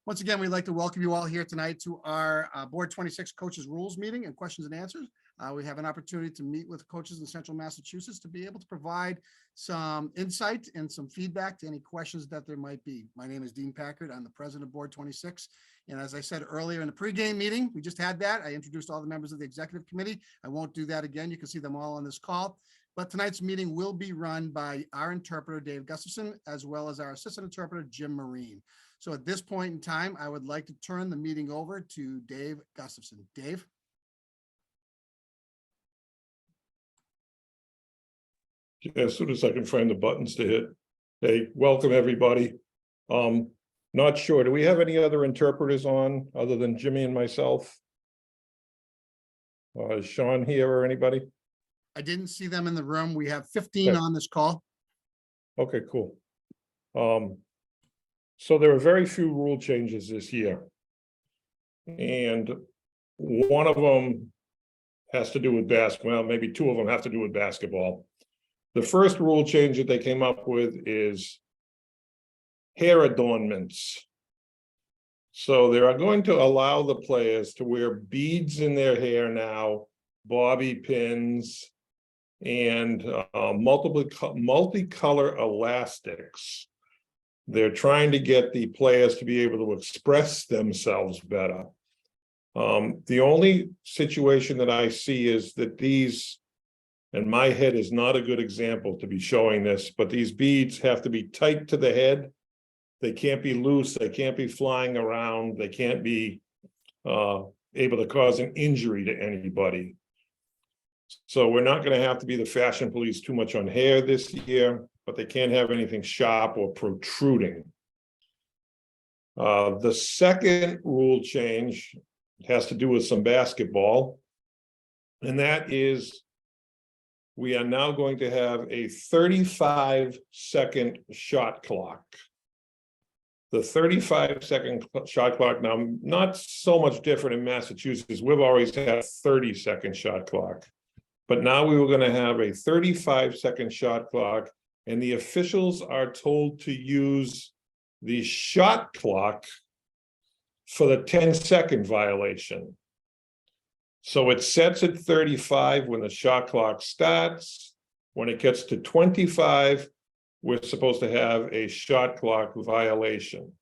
Once again, we'd like to welcome you all here tonight to our Board 26 Coaches Rules meeting and questions and answers. We have an opportunity to meet with coaches in Central Massachusetts to be able to provide some insight and some feedback to any questions that there might be. My name is Dean Packard. I'm the president of Board 26. And as I said earlier in the pregame meeting, we just had that. I introduced all the members of the executive committee. I won't do that again. You can see them all on this call. But tonight's meeting will be run by our interpreter, Dave Gustafson, as well as our assistant interpreter, Jim Marine. So at this point in time, I would like to turn the meeting over to Dave Gustafson. Dave? As soon as I can find the buttons to hit. Hey, welcome everybody. Not sure, do we have any other interpreters on other than Jimmy and myself? Is Sean here or anybody? I didn't see them in the room. We have 15 on this call. Okay, cool. So there are very few rule changes this year. And one of them has to do with basketball. Well, maybe two of them have to do with basketball. The first rule change that they came up with is hair adornments. So they are going to allow the players to wear beads in their hair now, bobby pins, and multicolor elastics. They're trying to get the players to be able to express themselves better. The only situation that I see is that these, and my head is not a good example to be showing this, but these beads have to be tight to the head. They can't be loose. They can't be flying around. They can't be able to cause an injury to anybody. So we're not going to have to be the fashion police too much on hair this year, but they can't have anything sharp or protruding. The second rule change has to do with some basketball, and that is we are now going to have a 35-second shot clock. The 35-second shot clock, now not so much different in Massachusetts. We've always had a 30-second shot clock. But now we were going to have a 35-second shot clock, and the officials are told to use the shot clock for the 10-second violation. So it sets at 35 when the shot clock starts. When it gets to 25, we're supposed to have a shot clock violation.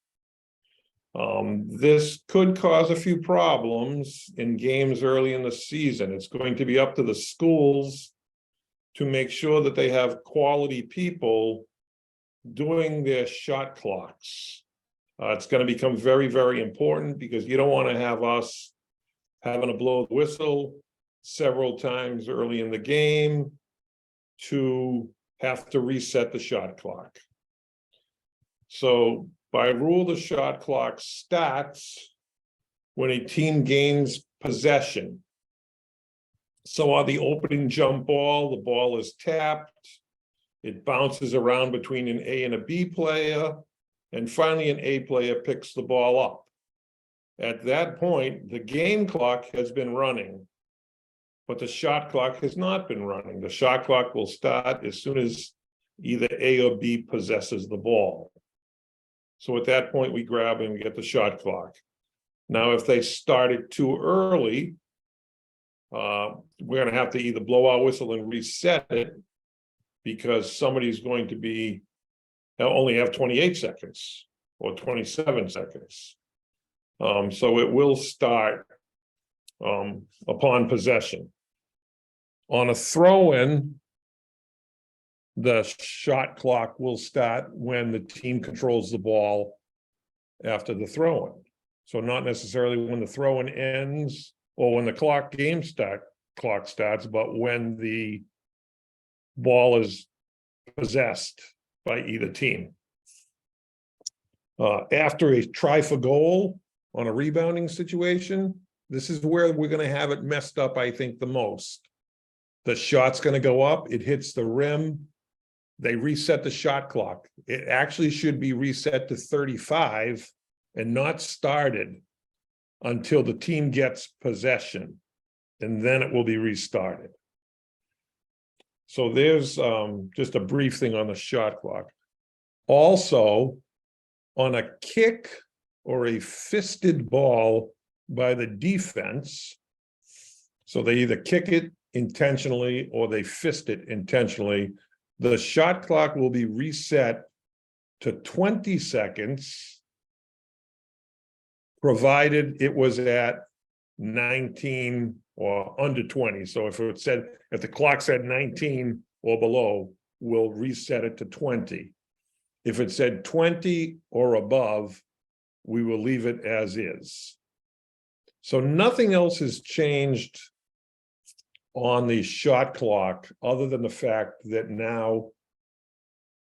This could cause a few problems in games early in the season. It's going to be up to the schools to make sure that they have quality people doing their shot clocks. It's going to become very, very important because you don't want to have us having to blow the whistle several times early in the game to have to reset the shot clock. So by rule, the shot clock starts when a team gains possession. So on the opening jump ball, the ball is tapped. It bounces around between an A and a B player, and finally an A player picks the ball up. At that point, the game clock has been running, but the shot clock has not been running. The shot clock will start as soon as either A or B possesses the ball. So at that point, we grab and get the shot clock. Now, if they started too early, we're going to have to either blow our whistle and reset it because somebody's going to be only have 28 seconds or 27 seconds. So it will start upon possession. On a throw-in, the shot clock will start when the team controls the ball after the throw-in. So not necessarily when the throw-in ends or when the clock starts, but when the ball is possessed by either team. After a try for goal on a rebounding situation, this is where we're going to have it messed up, I think, the most. The shot's going to go up, it hits the rim, they reset the shot clock. It actually should be reset to 35 and not started until the team gets possession, and then it will be restarted. So there's just a brief thing on the shot clock. Also, on a kick or a fisted ball by the defense, so they either kick it intentionally or they fist it intentionally, the shot clock will be reset to 20 seconds, provided it was at 19 or under 20. So if the clock said 19 or below, we'll reset it to 20. If it said 20 or above, we will leave it as is. So nothing else has changed on the shot clock other than the fact that now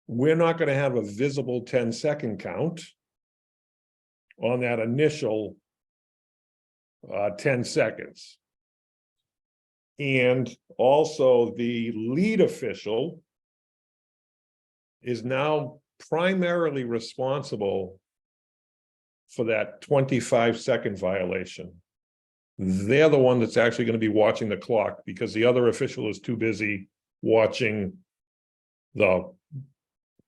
we're not going to have a visible 10-second count on that initial 10 seconds. And also the lead official is now primarily responsible for that 25-second violation. They're the one that's actually going to be watching the clock because the other official is too busy watching the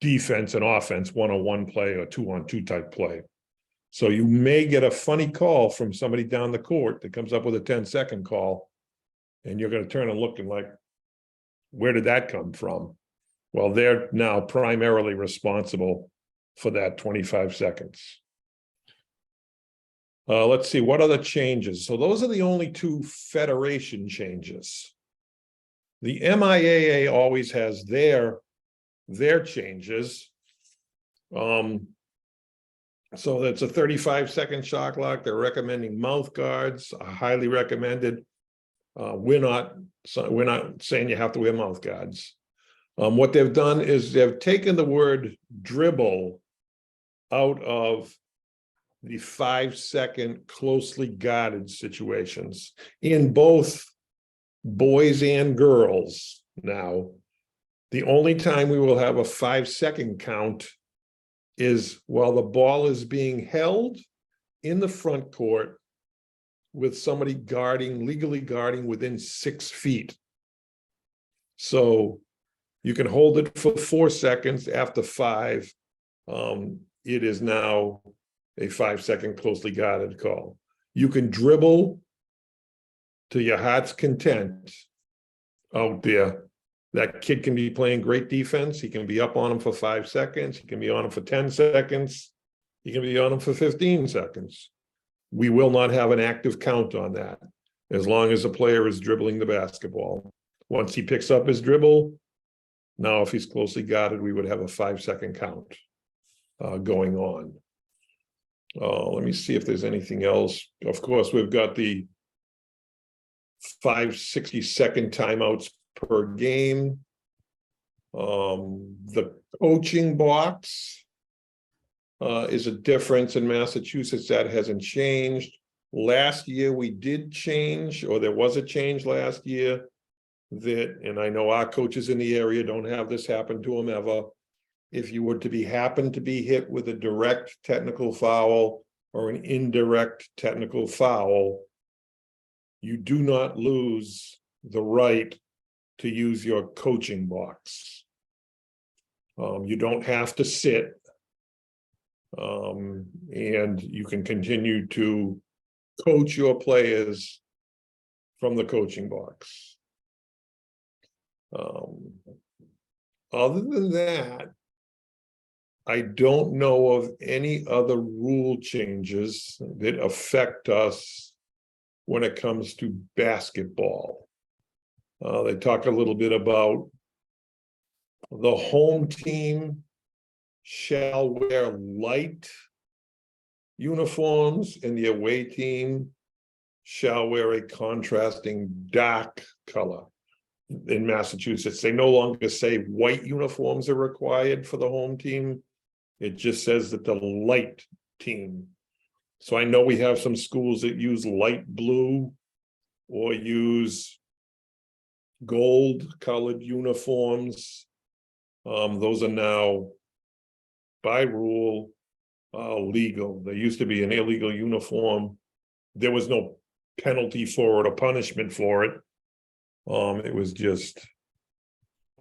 defense and offense 1-on-1 play or 2-on-2 type play. So you may get a funny call from somebody down the court that comes up with a 10-second call, and you're going to turn and look and like, where did that come from? Well, they're now primarily responsible for that 25 seconds. Let's see, what other changes? So those are the only two federation changes. The MIAA always has their changes. So that's a 35-second shot clock. They're recommending mouth guards, highly recommended. We're not saying you have to wear mouth guards. What they've done is they've taken the word dribble out of the 5-second closely guarded situations in both boys and girls. Now, the only time we will have a 5-second count is while the ball is being held in the front court with somebody legally guarding within 6 feet. So you can hold it for 4 seconds. After 5, it is now a 5-second closely guarded call. You can dribble to your heart's content out there. That kid can be playing great defense. He can be up on him for 5 seconds. He can be on him for 10 seconds. He can be on him for 15 seconds. We will not have an active count on that as long as the player is dribbling the basketball. Once he picks up his dribble, now if he's closely guarded, we would have a 5-second count going on. Let me see if there's anything else. Of course, we've got the 5 60-second timeouts per game. The coaching box is a difference in Massachusetts that hasn't changed. Last year we did change, or there was a change last year that, and I know our coaches in the area don't have this happen to them ever. If you were to happen to be hit with a direct technical foul or an indirect technical foul, you do not lose the right to use your coaching box. You don't have to sit, and you can continue to coach your players from the coaching box. Other than that, I don't know of any other rule changes that affect us when it comes to basketball. They talk a little bit about the home team shall wear light uniforms and the away team shall wear a contrasting dark color. In Massachusetts, they no longer say white uniforms are required for the home team. It just says that the light team. So I know we have some schools that use light blue or use gold colored uniforms. Those are now by rule legal. There used to be an illegal uniform. There was no penalty for it or punishment for it. It was just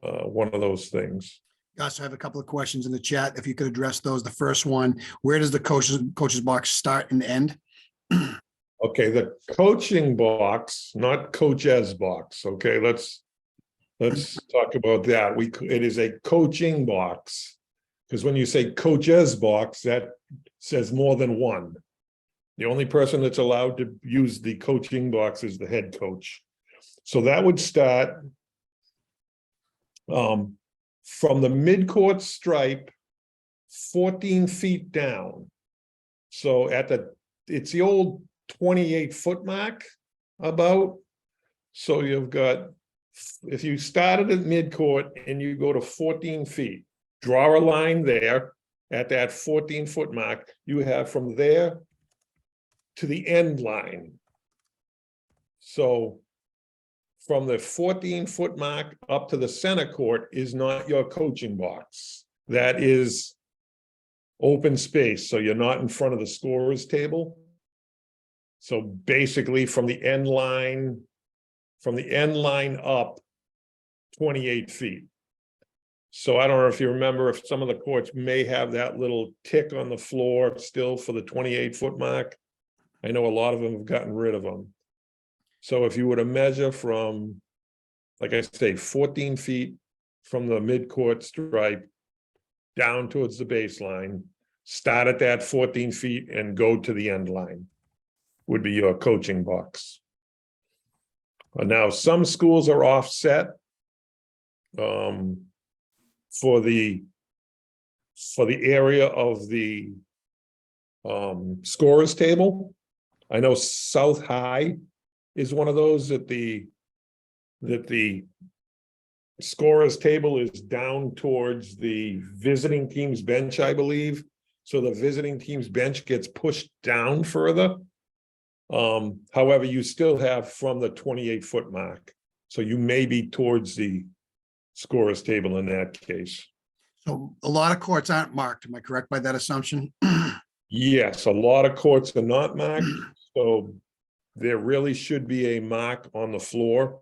one of those things. Gus, I have a couple of questions in the chat. If you could address those. The first one, where does the coaches box start and end? Okay, the coaching box, not coach's box. Okay, let's talk about that. It is a coaching box. Because when you say coach's box, that says more than one. The only person that's allowed to use the coaching box is the head coach. So that would start from the midcourt stripe 14 feet down. So it's the old 28-foot mark about. So you've got, if you started at midcourt and you go to 14 feet, draw a line there at that 14-foot mark, you have from there to the end line. So from the 14-foot mark up to the center court is not your coaching box. That is open space. So you're not in front of the scorer's table. So basically from the end line up 28 feet. So I don't know if you remember, if some of the courts may have that little tick on the floor still for the 28-foot mark. I know a lot of them have gotten rid of them. So if you were to measure from, like I say, 14 feet from the midcourt stripe down towards the baseline, start at that 14 feet and go to the end line, would be your coaching box. Now, some schools are offset for the area of the scorer's table. I know South High is one of those that the scorer's table is down towards the visiting team's bench, I believe. So the visiting team's bench gets pushed down further. However, you still have from the 28-foot mark. So you may be towards the scorer's table in that case. So a lot of courts aren't marked. Am I correct by that assumption? Yes, a lot of courts are not marked. So there really should be a mark on the floor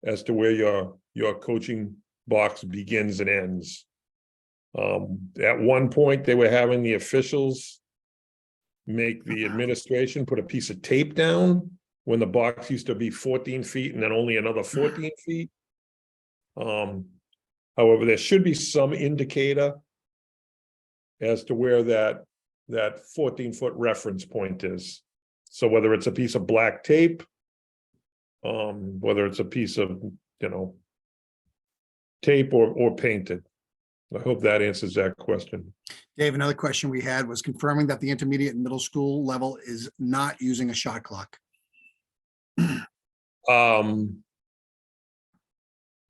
as to where your coaching box begins and ends. At one point, they were having the officials make the administration put a piece of tape down when the box used to be 14 feet and then only another 14 feet. However, there should be some indicator as to where that 14-foot reference point is. So whether it's a piece of black tape, whether it's a piece of, tape or painted. I hope that answers that question. Dave, another question we had was confirming that the intermediate and middle school level is not using a shot clock.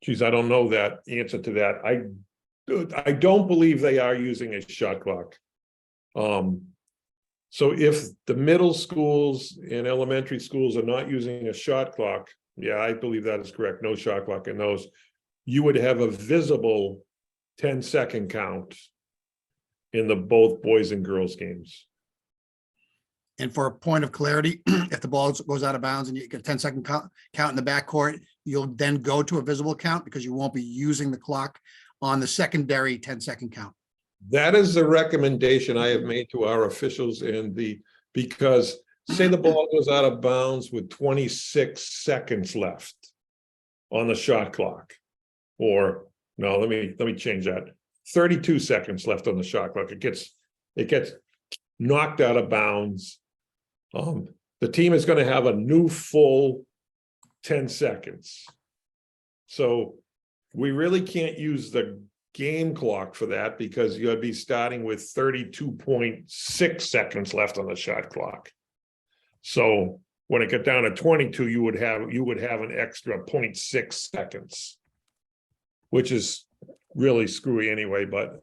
Geez, I don't know that answer to that. I don't believe they are using a shot clock. So if the middle schools and elementary schools are not using a shot clock, yeah, I believe that is correct. No shot clock in those. You would have a visible 10-second count in the both boys and girls games. And for a point of clarity, if the ball goes out of bounds and you get a 10-second count in the backcourt, you'll then go to a visible count because you won't be using the clock on the secondary 10-second count. That is the recommendation I have made to our officials because say the ball goes out of bounds with 26 seconds left on the shot clock, or no, let me change that. 32 seconds left on the shot clock. It gets knocked out of bounds. The team is going to have a new full 10 seconds. So we really can't use the game clock for that because you'd be starting with 32.6 seconds left on the shot clock. So when it got down to 22, you would have an extra 0.6 seconds, which is really screwy anyway. But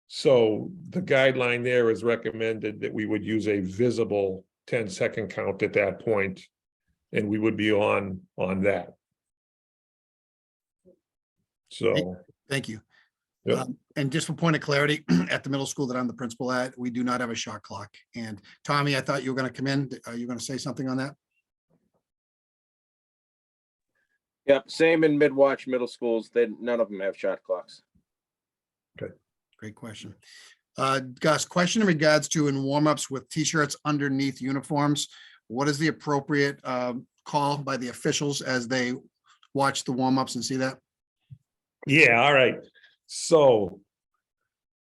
so the guideline there is recommended that we would use a visible 10-second count at that point, and we would be on that. So thank you. Yep. And just for point of clarity, at the middle school that I'm the principal at, we do not have a shot clock. And Tommy, I thought you were going to come in. Are you going to say something on that? Yep, same in mid-watch middle schools. None of them have shot clocks. Great question. Gus, question in regards to in warmups with t-shirts underneath uniforms. What is the appropriate call by the officials as they watch the warmups and see that? Yeah, all right. So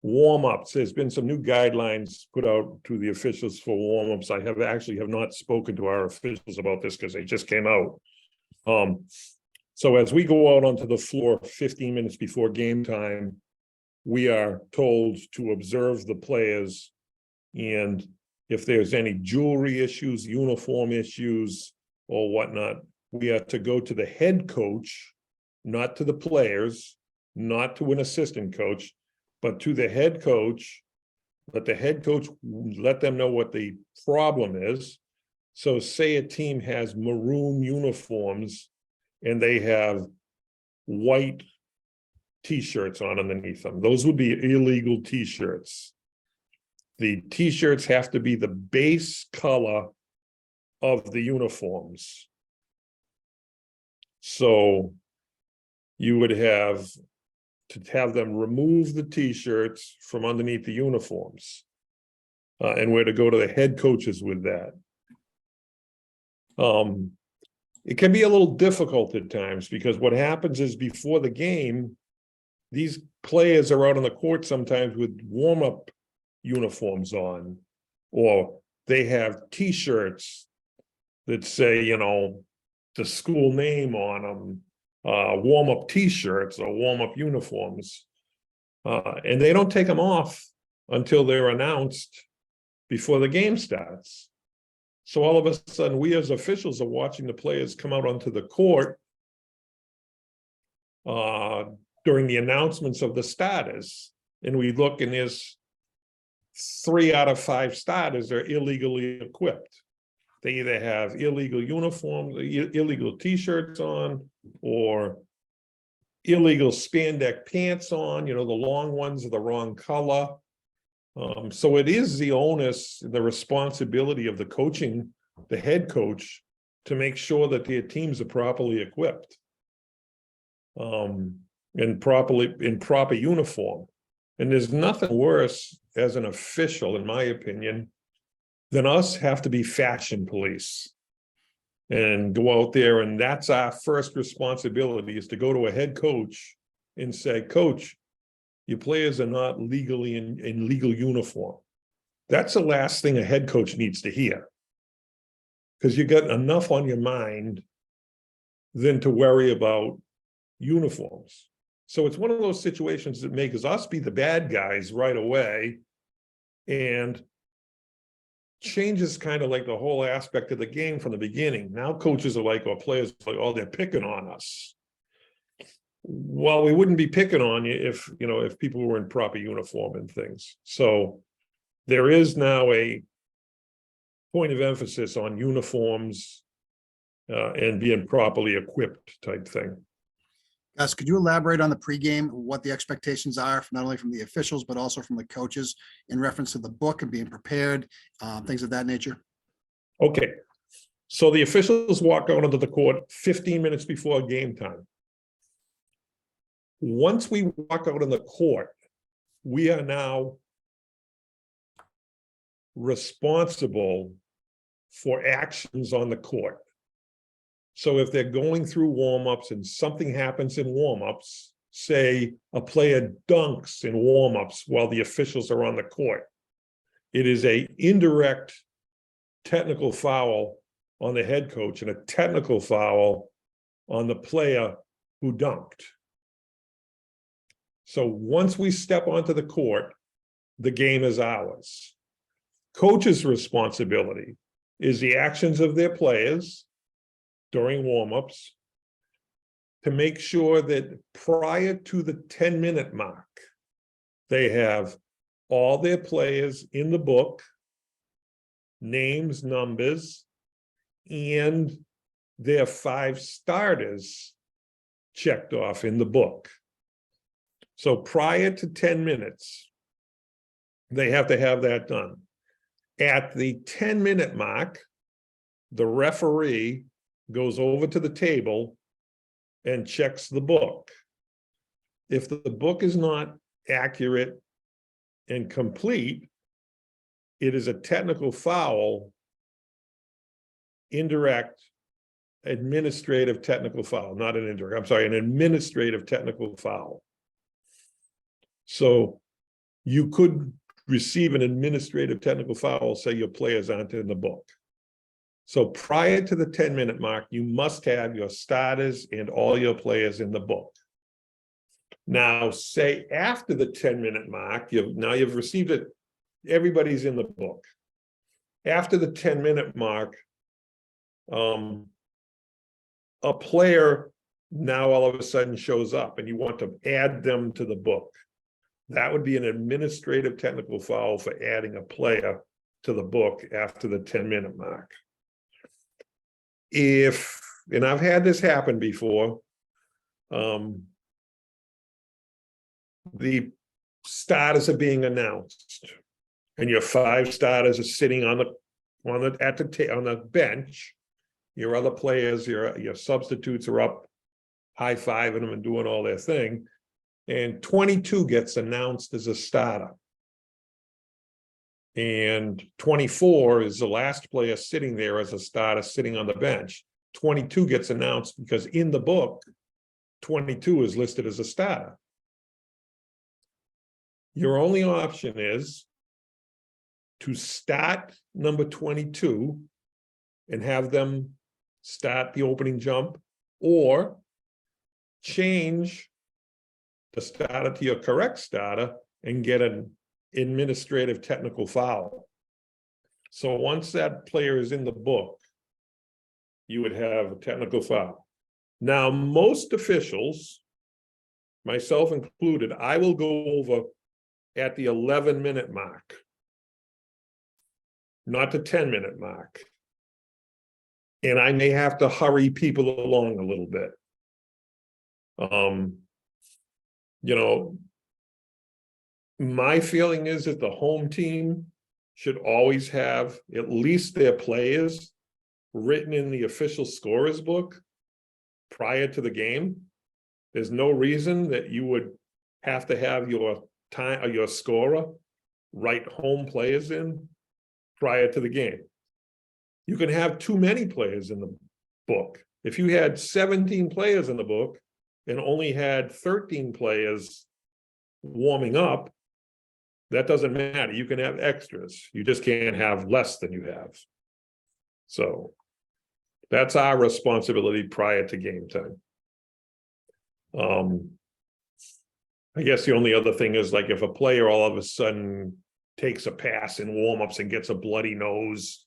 warm-ups, there's been some new guidelines put out to the officials for warm-ups. I have not spoken to our officials about this because they just came out. So as we go out onto the floor 15 minutes before game time, we are told to observe the players, and if there's any jewelry issues, uniform issues, or whatnot, we are to go to the head coach, not to the players, not to an assistant coach, but to the head coach. Let the head coach let them know what the problem is. So say a team has maroon uniforms and they have white t-shirts on underneath them. Those would be illegal t-shirts. The t-shirts have to be the base color of the uniforms. So you would have to have them remove the t-shirts from underneath the uniforms. And we're to go to the head coaches with that. It can be a little difficult at times because what happens is before the game, these players are out on the court sometimes with warm-up uniforms on, or they have t-shirts that say, you know, the school name on them, warm-up t-shirts or warm-up uniforms. And they don't take them off until they're announced before the game starts. So all of a sudden, we as officials are watching the players come out onto the court during the announcements of the starters. And we look and there's 3 out of 5 starters are illegally equipped. They either have illegal uniforms, illegal t-shirts on, or illegal spandex pants on, you know, the long ones are the wrong color. So it is the onus, the responsibility of the head coach, to make sure that their teams are properly equipped. And in proper uniform. And there's nothing worse as an official, in my opinion, than us have to be fashion police and go out there. And that's our first responsibility, is to go to a head coach and say, Coach, your players are not legally in legal uniform. That's the last thing a head coach needs to hear, because you got enough on your mind than to worry about uniforms. So it's one of those situations that makes us be the bad guys right away, and changes kind of like the whole aspect of the game from the beginning. Now coaches are like, or players are like, oh, they're picking on us. Well, we wouldn't be picking on you if, you know, if people were in proper uniform and things. So there is now a point of emphasis on uniforms and being properly equipped type thing. Gus, could you elaborate on the pregame, what the expectations are, not only from the officials, but also from the coaches in reference to the book and being prepared, things of that nature? Okay. So the officials walk out onto the court 15 minutes before game time. Once we walk out on the court, we are now responsible for actions on the court. So if they're going through warm-ups and something happens in warm-ups, say a player dunks in warm-ups while the officials are on the court, it is an indirect technical foul on the head coach and a technical foul on the player who dunked. So once we step onto the court, the game is ours. Coach's responsibility is the actions of their players during warm-ups to make sure that prior to the 10-minute mark, they have all their players in the book, names, numbers, and their 5 starters checked off in the book. So prior to 10 minutes, they have to have that done. At the 10-minute mark, the referee goes over to the table and checks the book. If the book is not accurate, and complete, it is a technical foul, indirect administrative technical foul, not an indirect, I'm sorry, an administrative technical foul. So you could receive an administrative technical foul, say your players aren't in the book. So prior to the 10-minute mark, you must have your starters and all your players in the book. Now, say after the 10-minute mark, you've received it, everybody's in the book. After the 10-minute mark, a player now all of a sudden shows up and you want to add them to the book. That would be an administrative technical foul for adding a player to the book after the 10-minute mark. And I've had this happen before, the starters are being announced and your 5 starters are sitting on the bench. Your other players, your substitutes are up high-fiving them and doing all their thing. And 22 gets announced as a starter. And 24 is the last player sitting there as a starter, sitting on the bench. 22 gets announced because in the book, 22 is listed as a starter. Your only option is to start number 22 and have them start the opening jump, or change the starter to your correct starter and get an administrative technical foul. So once that player is in the book, you would have a technical foul. Now, most officials, myself included, I will go over at the 11-minute mark, not the 10-minute mark. And I may have to hurry people along a little bit. My feeling is that the home team should always have at least their players written in the official scorer's book prior to the game. There's no reason that you would have to have your scorer write home players in prior to the game. You can have too many players in the book. If you had 17 players in the book and only had 13 players warming up, that doesn't matter. You can have extras. You just can't have less than you have. So that's our responsibility prior to game time. I guess the only other thing is, like, if a player all of a sudden takes a pass in warmups and gets a bloody nose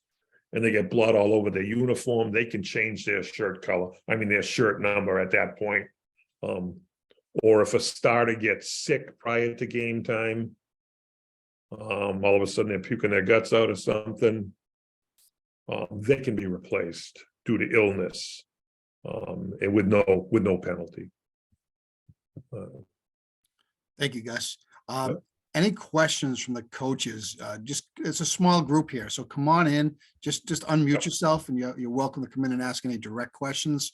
and they get blood all over their uniform, they can change their shirt color. Their shirt number at that point. Or if a starter gets sick prior to game time, all of a sudden they're puking their guts out or something, they can be replaced due to illness, and with no penalty. Thank you, Gus. Any questions from the coaches? It's a small group here, so come on in, just unmute yourself, and you're welcome to come in and ask any direct questions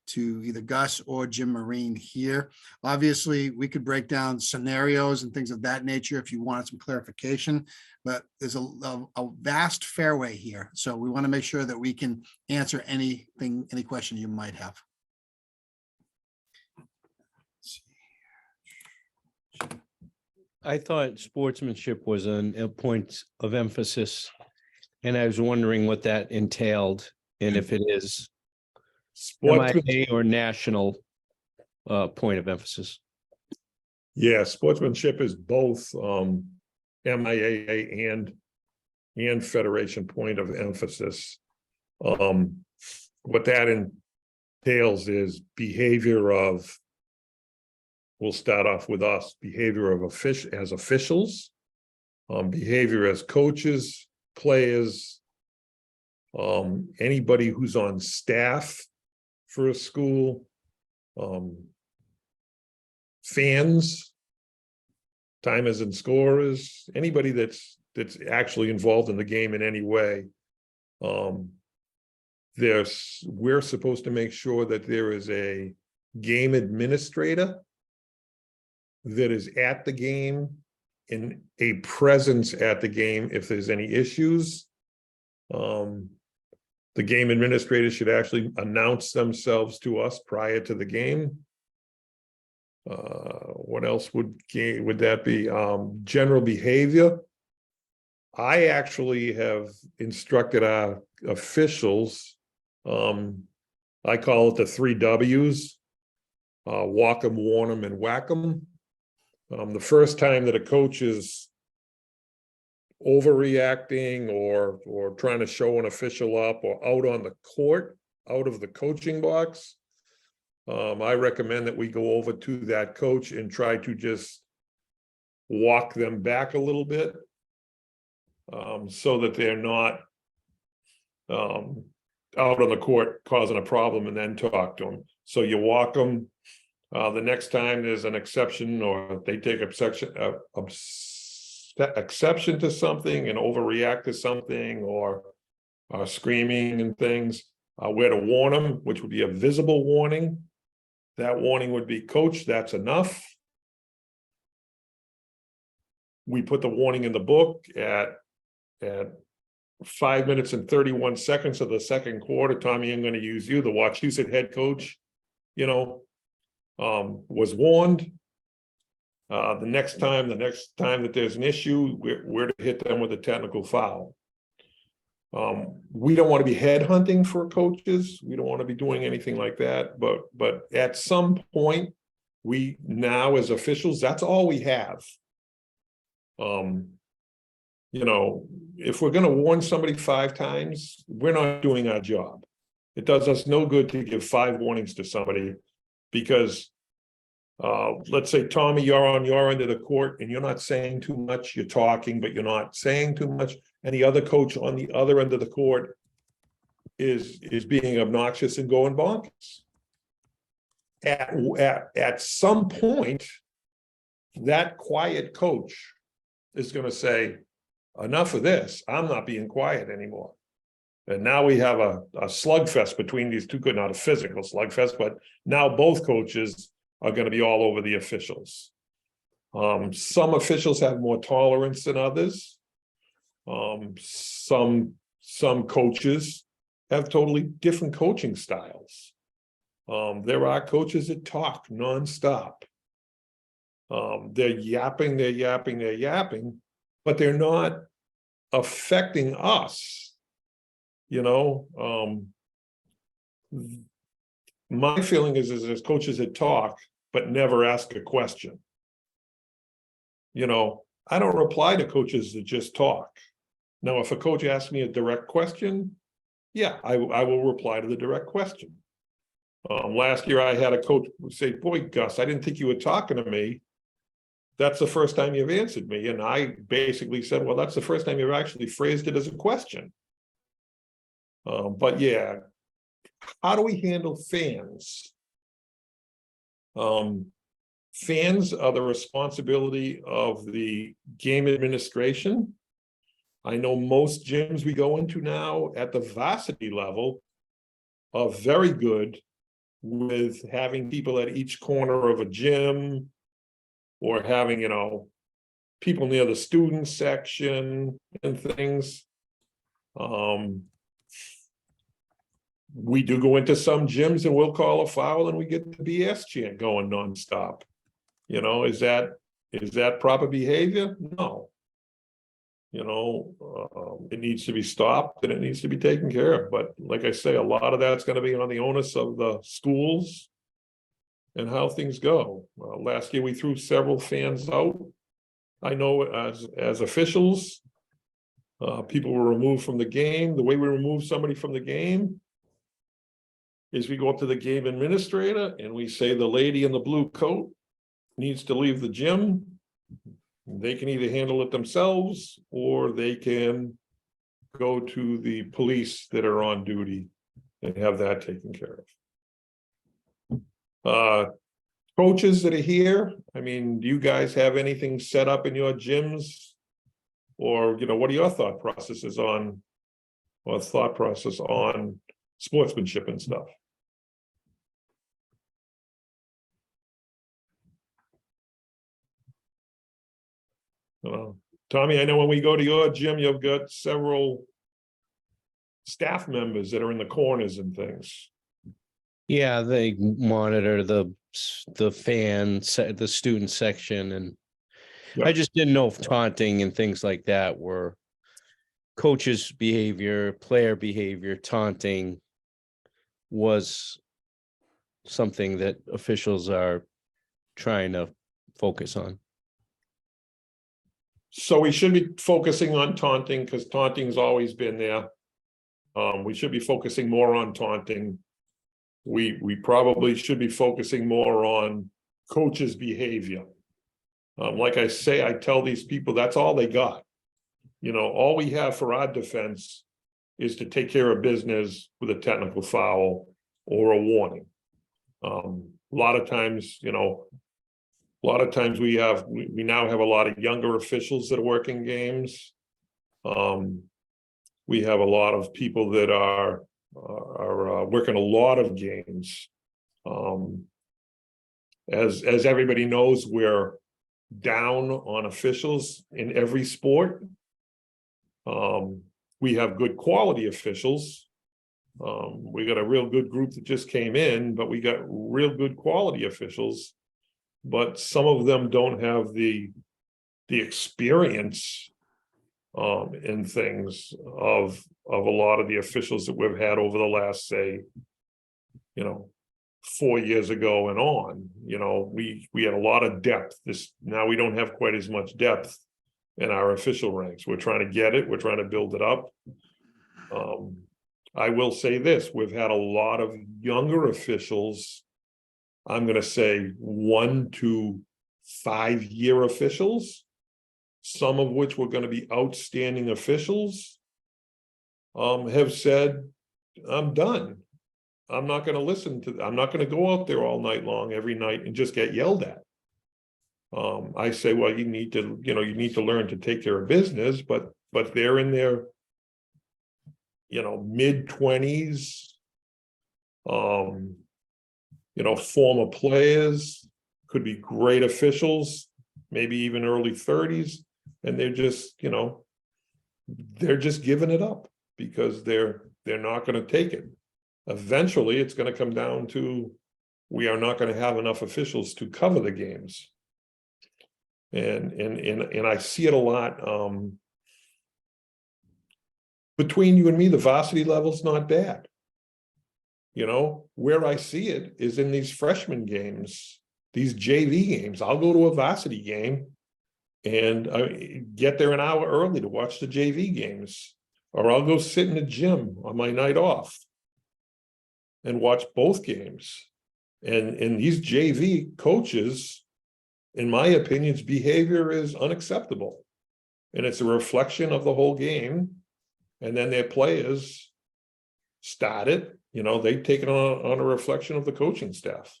to either Gus or Jim Marine here. Obviously, we could break down scenarios and things of that nature if you wanted some clarification, but there's a vast fairway here. So we want to make sure that we can answer any question you might have. I thought sportsmanship was a point of emphasis, and I was wondering what that entailed, and if it is MIA or national point of emphasis. Yeah, sportsmanship is both MIAA and Federation point of emphasis. What that entails is behavior of, we'll start off with us, behavior of as officials, behavior as coaches, players, anybody who's on staff for a school, fans, timers and scorers, anybody that's actually involved in the game in any way. We're supposed to make sure that there is a game administrator that is at the game and a presence at the game if there's any issues. The game administrators should actually announce themselves to us prior to the game. What else would that be? General behavior. I actually have instructed our officials, I call it the 3 W's, walk them, warn them, and whack them. The first time that a coach is overreacting or trying to show an official up or out on the court, out of the coaching box, I recommend that we go over to that coach and try to just walk them back a little bit, so that they're not out on the court causing a problem, and then talk to them. So you walk them. The next time there's an exception or they take exception to something and overreact to something or screaming and things, we're to warn them, which would be a visible warning. That warning would be, coach, that's enough. We put the warning in the book at 5 minutes and 31 seconds of the second quarter. Tommy, I'm going to use you. The Wachusett head coach, was warned. The next time that there's an issue, we're to hit them with a technical foul. We don't want to be headhunting for coaches. We don't want to be doing anything like that. But at some point, we now as officials, that's all we have. If we're going to warn somebody 5 times, we're not doing our job. It does us no good to give 5 warnings to somebody because let's say, Tommy, you're on your end of the court and you're not saying too much. You're talking, but you're not saying too much. And the other coach on the other end of the court is being obnoxious and going bonkers. At some point, that quiet coach is going to say, enough of this. I'm not being quiet anymore. And now we have a slugfest between these two, not a physical slugfest, but now both coaches are going to be all over the officials. Some officials have more tolerance than others. Some coaches have totally different coaching styles. There are coaches that talk nonstop. They're yapping, but they're not affecting us. My feeling is there's coaches that talk but never ask a question. I don't reply to coaches that just talk. Now, if a coach asks me a direct question, yeah, I will reply to the direct question. Last year, I had a coach say, boy, Gus, I didn't think you were talking to me. That's the first time you've answered me. And I basically said, well, that's the first time you've actually phrased it as a question. But yeah, how do we handle fans? Fans are the responsibility of the game administration. I know most gyms we go into now at the varsity level are very good with having people at each corner of a gym or having, people near the student section and things. We do go into some gyms and we'll call a foul and we get the BS chant going nonstop. Is that proper behavior? No. It needs to be stopped and it needs to be taken care of. But like I say, a lot of that's going to be on the onus of the schools and how things go. Last year we threw several fans out. I know as officials, people were removed from the game. The way we remove somebody from the game is we go up to the game administrator and we say the lady in the blue coat needs to leave the gym. They can either handle it themselves or they can go to the police that are on duty and have that taken care of. Coaches that are here, do you guys have anything set up in your gyms? Or, what are your thought process on sportsmanship and stuff? Tommy, I know when we go to your gym, you've got several staff members that are in the corners and things. Yeah, they monitor the the student section, and I Yeah. just didn't know if taunting and things like that were coaches' behavior, player behavior, taunting was something that officials are trying to focus on. So we should be focusing on taunting because taunting's always been there. We should be focusing more on taunting. We probably should be focusing more on coaches' behavior. Like I say, I tell these people that's all they got. All we have for our defense is to take care of business with a technical foul or a warning. A lot of times we now have a lot of younger officials that are working games. We have a lot of people that are working a lot of games. As everybody knows, we're down on officials in every sport. We have good quality officials. We got a real good group that just came in, but we got real good quality officials. But some of them don't have the experience in things of a lot of the officials that we've had over the last, say, 4 years ago and on. We had a lot of depth. Now we don't have quite as much depth in our official ranks. We're trying to get it. We're trying to build it up. I will say this: we've had a lot of younger officials. I'm going to say 1 to 5 year officials, some of which were going to be outstanding officials, have said, I'm done. I'm not going to listen to, I'm not going to go out there all night long, every night, and just get yelled at. I say, well, you need to learn to take care of business, but they're in their, mid-20s, former players, could be great officials, maybe even early 30s, and they're just giving it up because they're not going to take it. Eventually, it's going to come down to we are not going to have enough officials to cover the games. And I see it a lot. Between you and me, the varsity level's not bad. Where I see it is in these freshman games, these JV games. I'll go to a varsity game and I get there an hour early to watch the JV games, or I'll go sit in the gym on my night off and watch both games. And these JV coaches, in my opinion's behavior is unacceptable. And it's a reflection of the whole game. And then their players start it, they take it on a reflection of the coaching staff.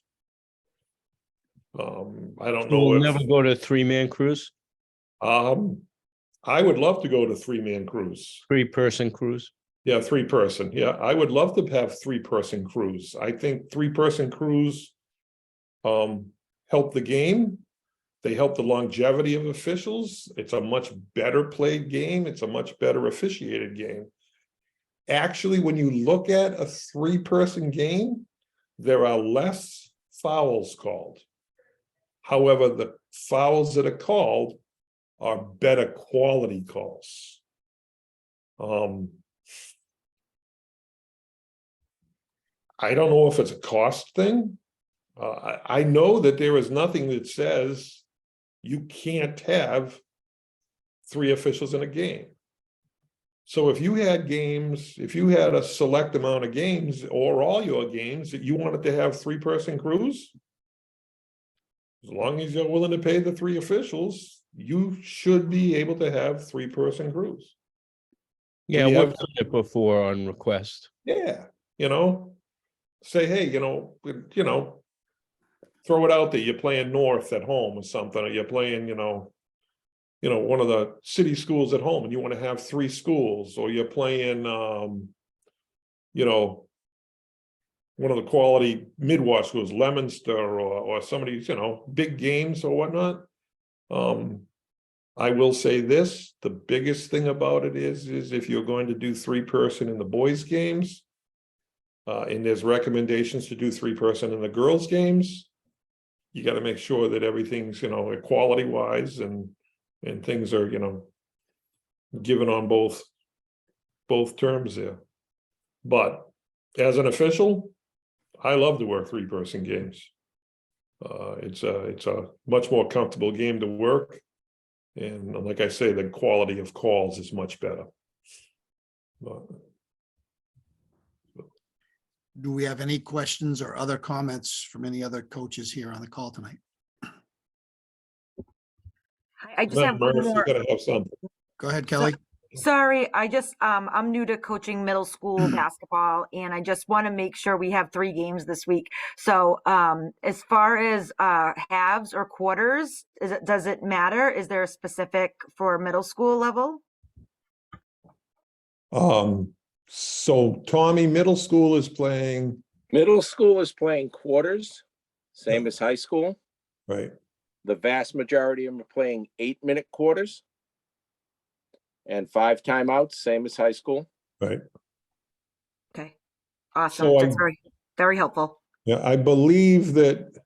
I don't know. We'll never go to 3-man crews. I would love to go to 3-man crews. 3-person crews. Yeah, 3-person. Yeah, I would love to have 3-person crews. I think 3-person crews help the game. They help the longevity of officials. It's a much better played game. It's a much better officiated game. Actually, when you look at a 3-person game, there are less fouls called. However, the fouls that are called are better quality calls. I don't know if it's a cost thing. I know that there is nothing that says you can't have 3 officials in a game. So if you had games, if you had a select amount of games or all your games that you wanted to have 3-person crews, as long as you're willing to pay the 3 officials, you should be able to have 3-person crews. Yeah, we've done it before on request. Yeah, say, hey, throw it out there. You're playing North at home or something, or you're playing, one of the city schools at home, and you want to have 3 schools, or you're playing, one of the quality Midwest schools, Leominster, or some of these, big games or whatnot. I will say this, the biggest thing about it is if you're going to do 3-person in the boys' games, and there's recommendations to do 3-person in the girls' games, you got to make sure that everything's, equality wise and things are, given on both terms there. But as an official, I love to work 3-person games. It's a much more comfortable game to work. And like I say, the quality of calls is much better. But, Do we have any questions or other comments from any other coaches here on the call tonight? I just have one Marissa, you more. gotta have something. Go ahead, Kelly. Sorry, I'm new to coaching middle school basketball, and I just want to make sure we have 3 games this week. So, as far as halves or quarters, does it matter? Is there a specific for middle school level? So Tommy, middle school is playing, Middle school is playing quarters, same as high school. right? The vast majority of them are playing 8-minute quarters and 5 timeouts, same as high school. Right. Okay, awesome. So That's very, very helpful. Yeah, I believe that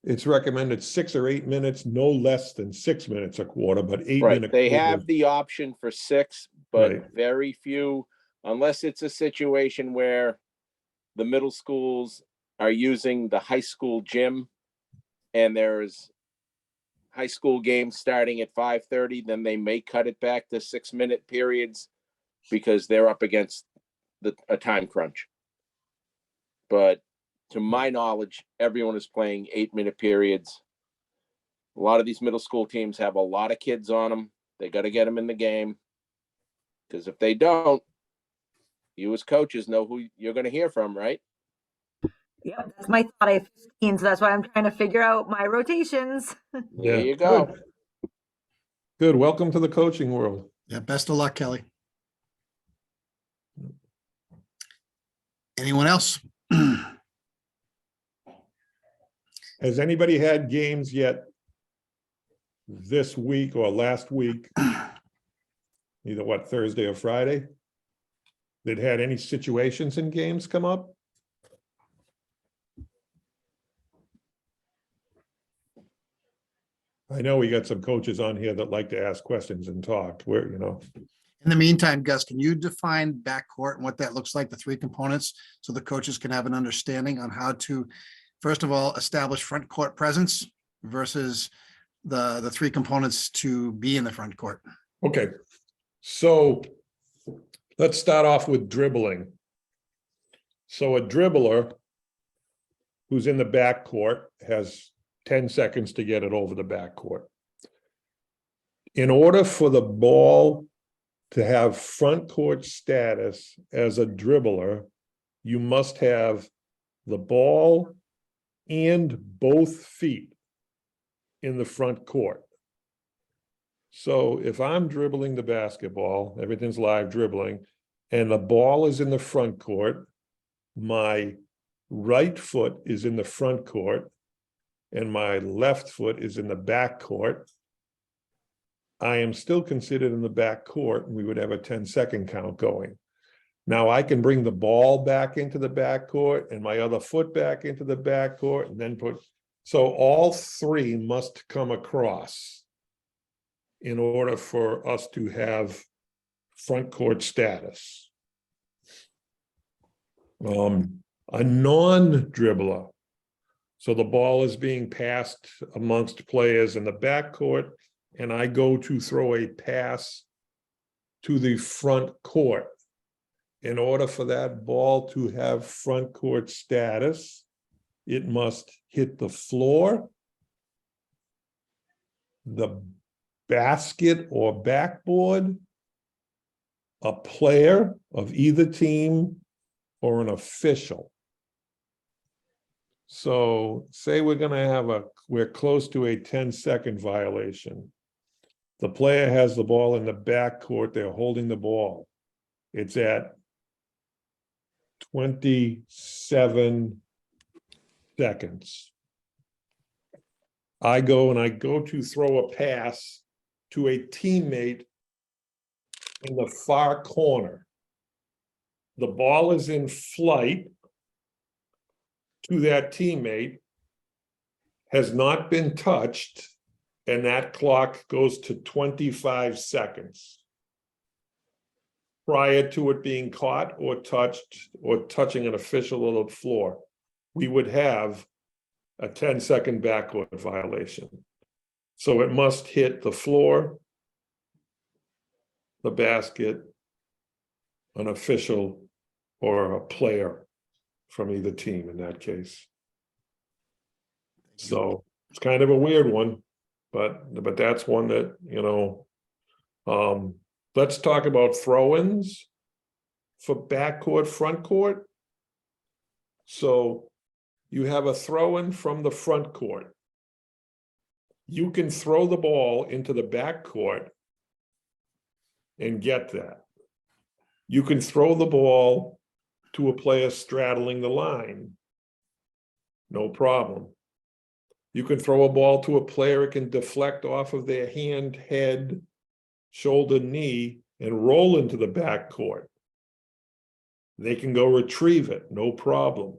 it's recommended 6 or 8 minutes, no less than 6 minutes a quarter, but 8 Right. minute. They quarter. have the option for 6, but Right. very few, unless it's a situation where the middle schools are using the high school gym and there's high school games starting at 5:30, then they may cut it back to 6-minute periods because they're up against a time crunch. But to my knowledge, everyone is playing 8-minute periods. A lot of these middle school teams have a lot of kids on them. They got to get them in the game. Because if they don't, you as coaches know who you're going to hear from, right? Yeah, that's my thought. I have 15, so that's why I'm trying to figure out my rotations. There you go. Good. Good. Welcome to the coaching world. Yeah, best of luck, Kelly. Anyone else? Has anybody had games yet this week or last week? Either Thursday or Friday? That had any situations in games come up? I know we got some coaches on here that like to ask questions and talk. In the meantime, Gus, can you define backcourt and what that looks like, the 3 components, so the coaches can have an understanding on how to, first of all, establish front court presence versus the 3 components to be in the front court? Okay, so let's start off with dribbling. So a dribbler who's in the backcourt has 10 seconds to get it over the backcourt. In order for the ball to have front court status as a dribbler, you must have the ball and both feet in the front court. So if I'm dribbling the basketball, everything's live dribbling, and the ball is in the front court, my right foot is in the front court, and my left foot is in the back court, I am still considered in the back court, and we would have a 10-second count going. Now I can bring the ball back into the back court and my other foot back into the back court and then so all 3 must come across in order for us to have front court status. A non-dribbler, so the ball is being passed amongst players in the backcourt, and I go to throw a pass to the front court. In order for that ball to have front court status, it must hit the floor, the basket or backboard, a player of either team, or an official. So say we're close to a 10-second violation. The player has the ball in the backcourt, they're holding the ball. It's at 27 seconds. I go to throw a pass to a teammate in the far corner. The ball is in flight to that teammate, has not been touched, and that clock goes to 25 seconds. Prior to it being caught or touched or touching an official on the floor, we would have a 10-second backcourt violation. So it must hit the floor, the basket, an official, or a player from either team in that case. So it's kind of a weird one, but that's one that, you know, let's talk about throw-ins for backcourt, front court. So you have a throw-in from the front court. You can throw the ball into the backcourt and get that. You can throw the ball to a player straddling the line. No problem. You can throw a ball to a player, it can deflect off of their hand, head, shoulder, knee, and roll into the backcourt. They can go retrieve it, no problem.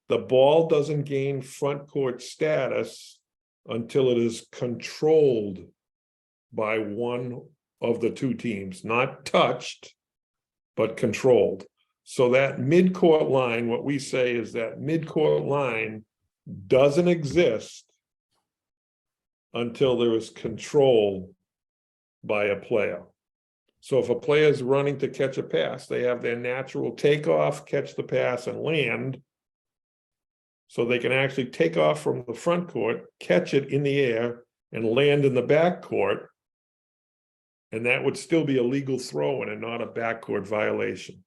The ball doesn't gain front court status until it is controlled by one of the two teams, not touched, but controlled. So that midcourt line, what we say is that midcourt line doesn't exist until there is control by a player. So if a player is running to catch a pass, they have their natural takeoff, catch the pass, and land. So they can actually take off from the front court, catch it in the air, and land in the back court. And that would still be a legal throw-in and not a backcourt violation.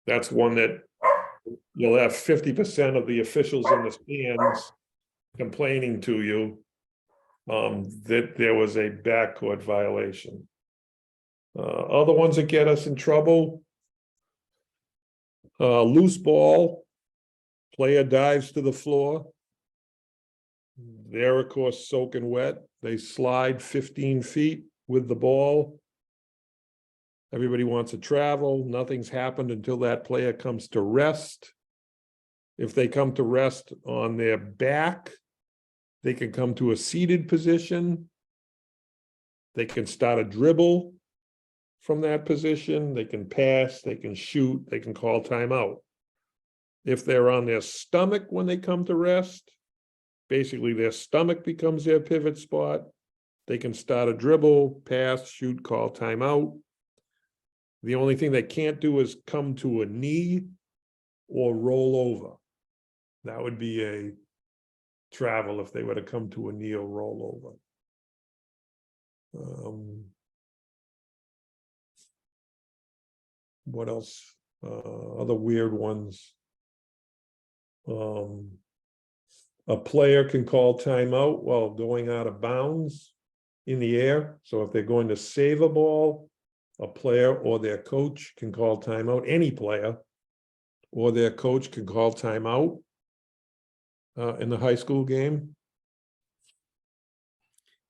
That's one that you'll have 50% of the officials in the stands complaining to you that there was a backcourt violation. Other ones that get us in trouble, loose ball, player dives to the floor. They're, of course, soaking wet. They slide 15 feet with the ball. Everybody wants to travel. Nothing's happened until that player comes to rest. If they come to rest on their back, they can come to a seated position. They can start a dribble from that position. They can pass, they can shoot, they can call timeout. If they're on their stomach when they come to rest, basically their stomach becomes their pivot spot. They can start a dribble, pass, shoot, call timeout. The only thing they can't do is come to a knee or roll over. That would be a travel if they were to come to a knee or roll over. What else? Other weird ones. A player can call timeout while going out of bounds in the air. So if they're going to save a ball, a player or their coach can call timeout. Any player or their coach can call timeout in the high school game.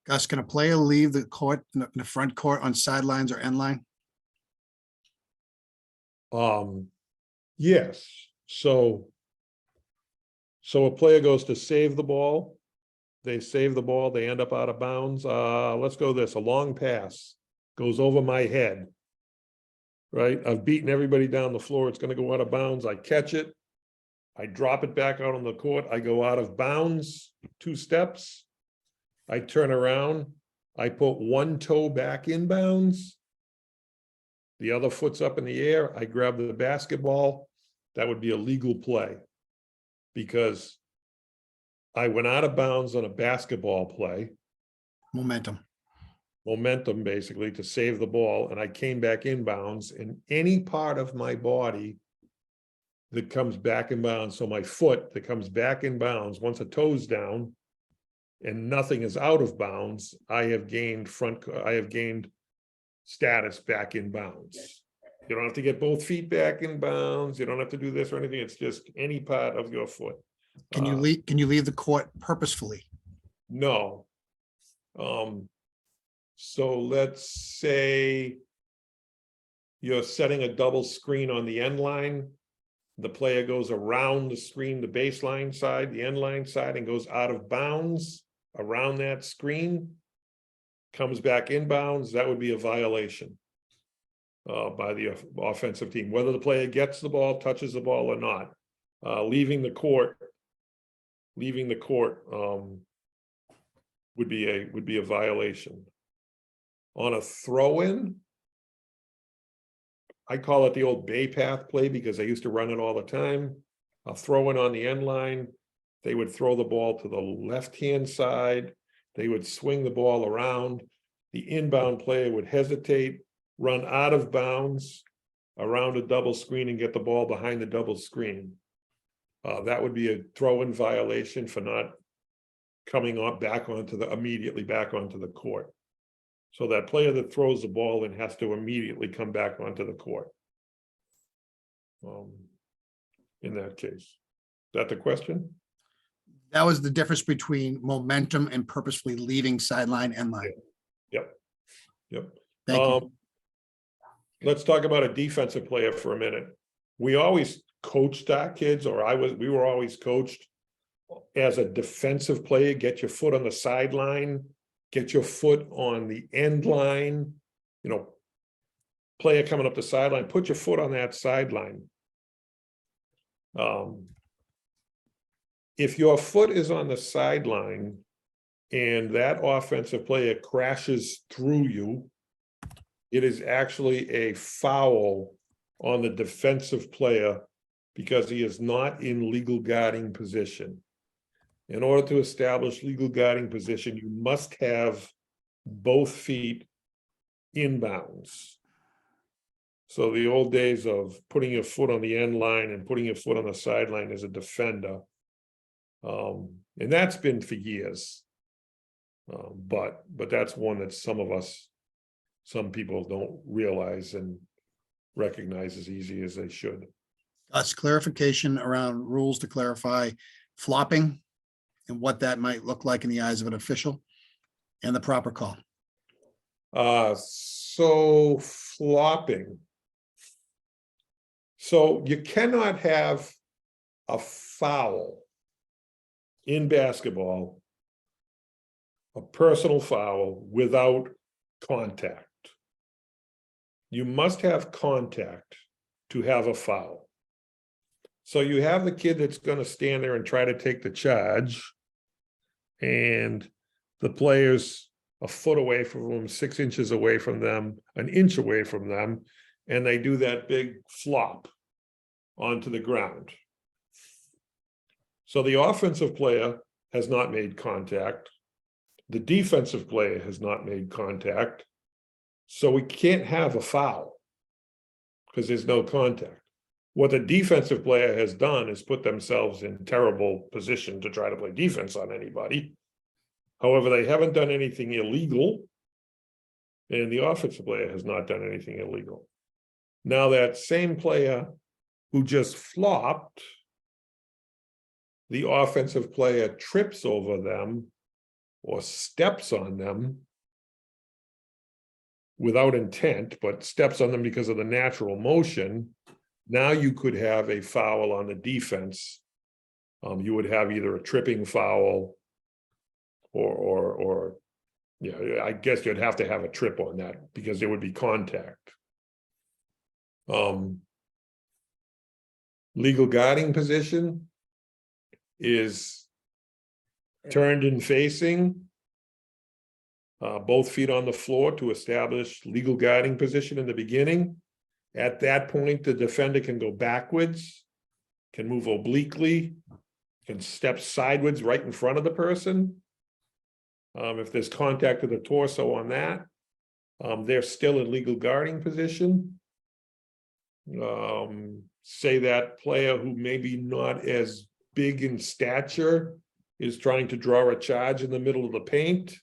Gus, can a player leave the court, in the front court on sidelines or end line? Yes. So a player goes to save the ball. They save the ball. They end up out of bounds. Let's go this. A long pass goes over my head. Right? I've beaten everybody down the floor. It's going to go out of bounds. I catch it. I drop it back out on the court. I go out of bounds 2 steps. I turn around. I put one toe back in bounds. The other foot's up in the air. I grab the basketball. That would be a legal play because I went out of bounds on a basketball play. Momentum. Momentum, basically, to save the ball. And I came back in bounds, and any part of my body that comes back in bounds, so my foot that comes back in bounds, once a toe's down and nothing is out of bounds, I have gained status back in bounds. You don't have to get both feet back in bounds. You don't have to do this or anything. It's just any part of your foot. Can you leave the court purposefully? No. So let's say you're setting a double screen on the end line. The player goes around the screen, the baseline side, the end line side, and goes out of bounds around that screen, comes back inbounds. That would be a violation by the offensive team, whether the player gets the ball, touches the ball or not. Leaving the court would be a violation. On a throw-in, I call it the old bay path play because I used to run it all the time. A throw-in on the end line, they would throw the ball to the left-hand side. They would swing the ball around. The inbound player would hesitate, run out of bounds around a double screen and get the ball behind the double screen. That would be a throw-in violation for not coming on immediately back onto the court. So that player that throws the ball in has to immediately come back onto the court. In that case, is that the question? That was the difference between momentum and purposefully leaving sideline end line. Yep. Thank you. Let's talk about a defensive player for a minute. We always coached our kids, we were always coached as a defensive player. Get your foot on the sideline, get your foot on the end line, player coming up the sideline, put your foot on that sideline. If your foot is on the sideline and that offensive player crashes through you, it is actually a foul on the defensive player because he is not in legal guarding position. In order to establish legal guarding position, you must have both feet inbounds. So the old days of putting your foot on the end line and putting your foot on the sideline as a defender, and that's been for years. But that's one that some people don't realize and recognize as easy as they should. That's clarification around rules to clarify flopping and what that might look like in the eyes of an official and the proper call. So flopping. So you cannot have a foul in basketball, a personal foul, without contact. You must have contact to have a foul. So you have the kid that's going to stand there and try to take the charge, and the player's a foot away from them, 6 inches away from them, an inch away from them, and they do that big flop onto the ground. So the offensive player has not made contact. The defensive player has not made contact. So we can't have a foul because there's no contact. What the defensive player has done is put themselves in terrible position to try to play defense on anybody. However, they haven't done anything illegal, and the offensive player has not done anything illegal. Now that same player who just flopped, the offensive player trips over them or steps on them without intent, but steps on them because of the natural motion. Now you could have a foul on the defense. You would have either a tripping foul or I guess you'd have to have a trip on that because there would be contact. Legal guarding position is turned and facing, both feet on the floor to establish legal guarding position in the beginning. At that point, the defender can go backwards, can move obliquely, can step sideways right in front of the person. If there's contact with the torso on that, they're still in legal guarding position. Say that player who maybe not as big in stature is trying to draw a charge in the middle of the paint,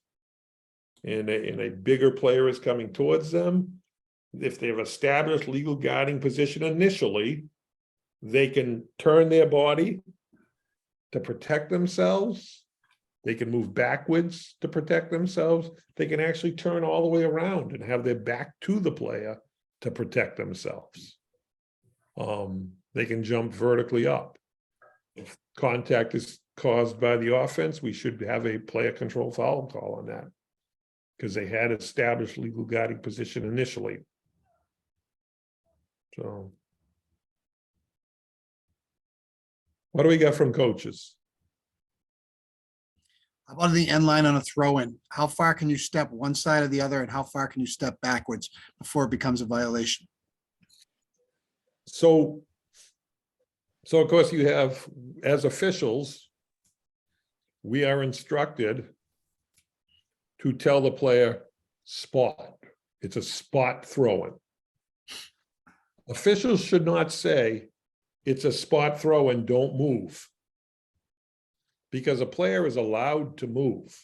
and a bigger player is coming towards them. if they have established legal guarding position initially, they can turn their body to protect themselves. They can move backwards to protect themselves. They can actually turn all the way around and have their back to the player to protect themselves. They can jump vertically up. If contact is caused by the offense, we should have a player control foul call on that, because they had established legal guarding position initially. So what do we got from coaches? How about the end line on a throw in? How far can you step one side or the other, and how far can you step backwards before it becomes a violation? So of course you have, as officials, we are instructed to tell the player spot. It's a spot throw-in. Officials should not say it's a spot throw-in, don't move, because a player is allowed to move.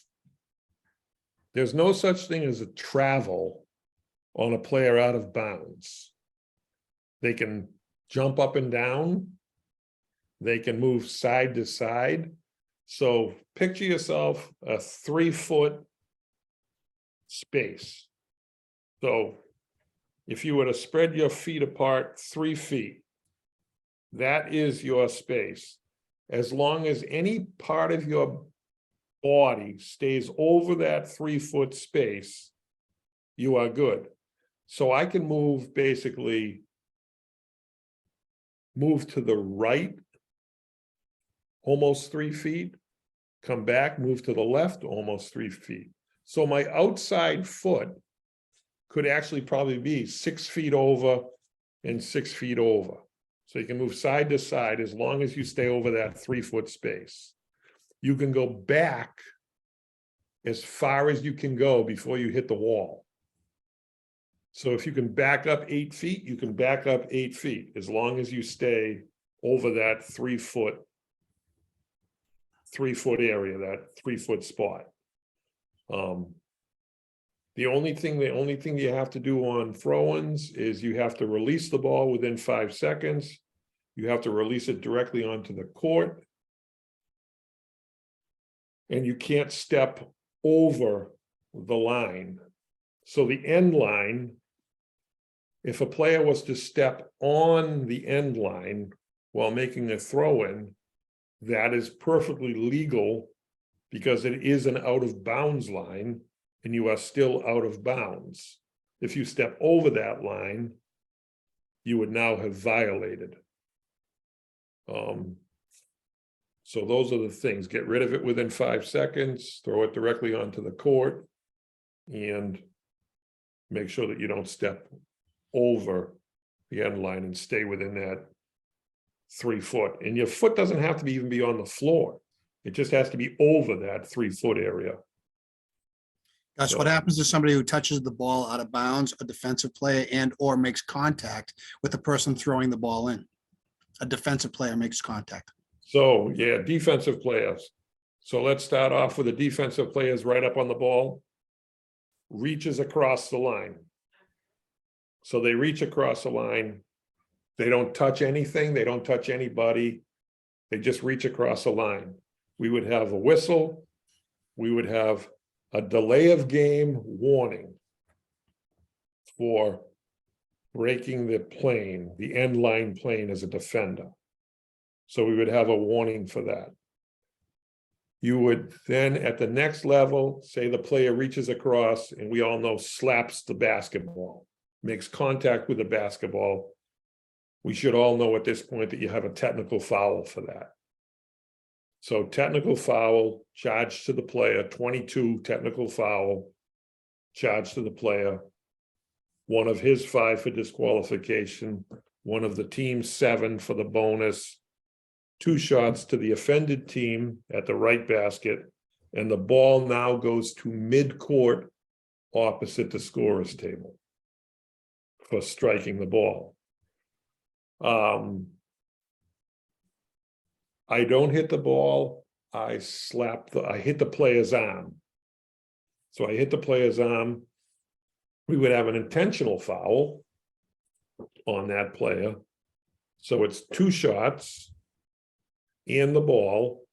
There's no such thing as a travel on a player out of bounds. They can jump up and down. They can move side to side. So picture yourself a 3-foot space. So if you were to spread your feet apart 3 feet, that is your space. As long as any part of your body stays over that 3-foot space, you are good. So I can basically move to the right almost 3 feet, come back, move to the left almost 3 feet. So my outside foot could actually probably be 6 feet over and 6 feet over. So you can move side to side as long as you stay over that 3-foot space. You can go back as far as you can go before you hit the wall. So if you can back up 8 feet, you can back up 8 feet as long as you stay over that 3-foot area, that 3-foot spot. The only thing you have to do on throw-ins is you have to release the ball within 5 seconds. You have to release it directly onto the court. And you can't step over the line. So the end line, if a player was to step on the end line while making a throw-in, that is perfectly legal because it is an out of bounds line and you are still out of bounds. If you step over that line, you would now have violated. So those are the things. Get rid of it within 5 seconds, throw it directly onto the court, and make sure that you don't step over the end line and stay within that 3 foot. And your foot doesn't have to even be on the floor. It just has to be over that 3-foot area. That's what happens to somebody who touches the ball out of bounds, a defensive player, and or makes contact with the person throwing the ball in. A defensive player makes contact. So yeah, defensive players. So let's start off with the defensive players right up on the ball. Reaches across the line. So they reach across the line. They don't touch anything. They don't touch anybody. They just reach across the line. We would have a whistle. We would have a delay of game warning for breaking the plane, the end line plane as a defender. So we would have a warning for that. You would then at the next level, say the player reaches across and we all know slaps the basketball, makes contact with the basketball. We should all know at this point that you have a technical foul for that. So technical foul, charged to the player, 22 technical foul, charged to the player. One of his 5 for disqualification, one of the team's 7 for the bonus, 2 shots to the offended team at the right basket, and the ball now goes to mid-court opposite the scorer's table for striking the ball. I don't hit the ball, I hit the player's arm. So I hit the player's arm. we would have an intentional foul on that player. So it's 2 shots and the ball,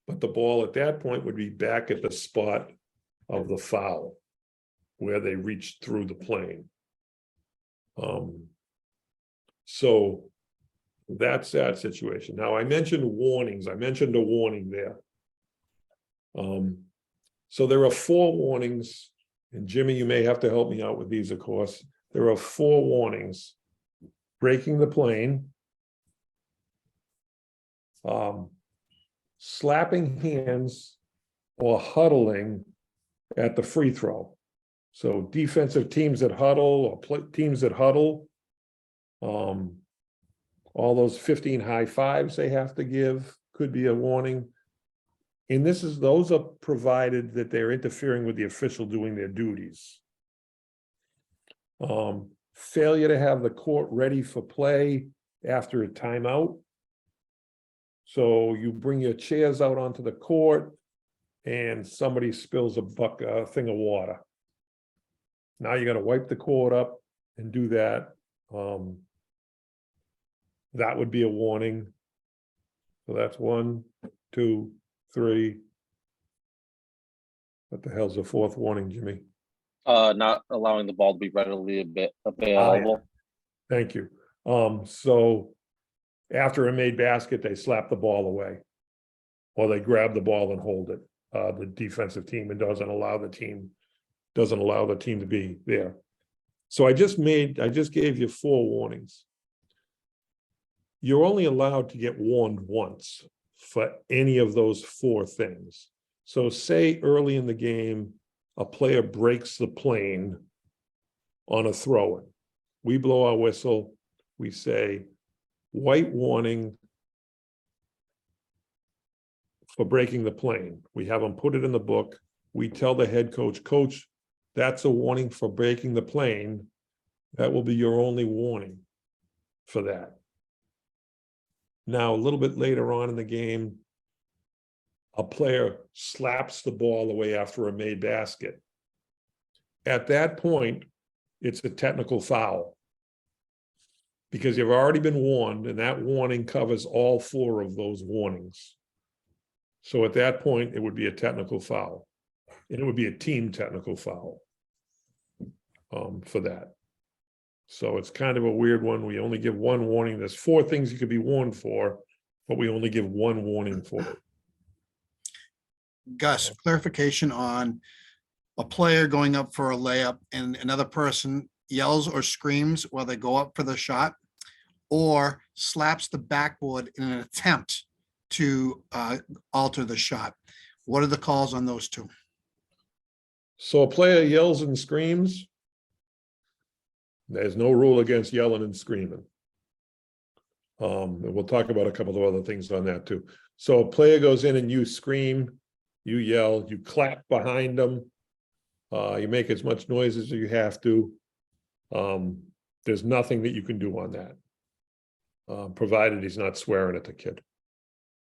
but the ball at that point would be back at the spot of the foul where they reached through the plane. So that's that situation. Now, I mentioned warnings. I mentioned a warning there. So there are 4 warnings, and Jimmy, you may have to help me out with these, of course. There are 4 warnings: breaking the plane, slapping hands, or huddling at the free throw. So defensive teams that huddle, or teams that huddle, all those 15 high fives they have to give could be a warning. And those are provided that they're interfering with the official doing their duties. Failure to have the court ready for play after a timeout. So you bring your chairs out onto the court and somebody spills a thing of water. Now you got to wipe the court up and do that. That would be a warning. So that's 1, 2, 3. What the hell's the 4th warning, Jimmy? Not allowing the ball to be readily available. Thank you. So after a made basket, they slap the ball away, or they grab the ball and hold it. The defensive team, and doesn't allow the team to be there. So I just gave you 4 warnings. You're only allowed to get warned once for any of those 4 things. So say early in the game, a player breaks the plane on a throw-in. We blow our whistle, we say, white warning for breaking the plane. We have them put it in the book. We tell the head coach, Coach, that's a warning for breaking the plane. That will be your only warning for that. Now, a little bit later on in the game, a player slaps the ball away after a made basket. At that point, it's a technical foul, because you've already been warned, and that warning covers all 4 of those warnings. So at that point, it would be a technical foul, and it would be a team technical foul for that. So it's kind of a weird one. We only give 1 warning. There's 4 things you could be warned for, but we only give 1 warning for it. Gus, clarification on a player going up for a layup and another person yells or screams while they go up for the shot, or slaps the backboard in an attempt to alter the shot. What are the calls on those 2? So a player yells and screams. There's no rule against yelling and screaming. And we'll talk about a couple of other things on that too. So a player goes in and you scream, you yell, you clap behind them. You make as much noise as you have to. There's nothing that you can do on that, provided he's not swearing at the kid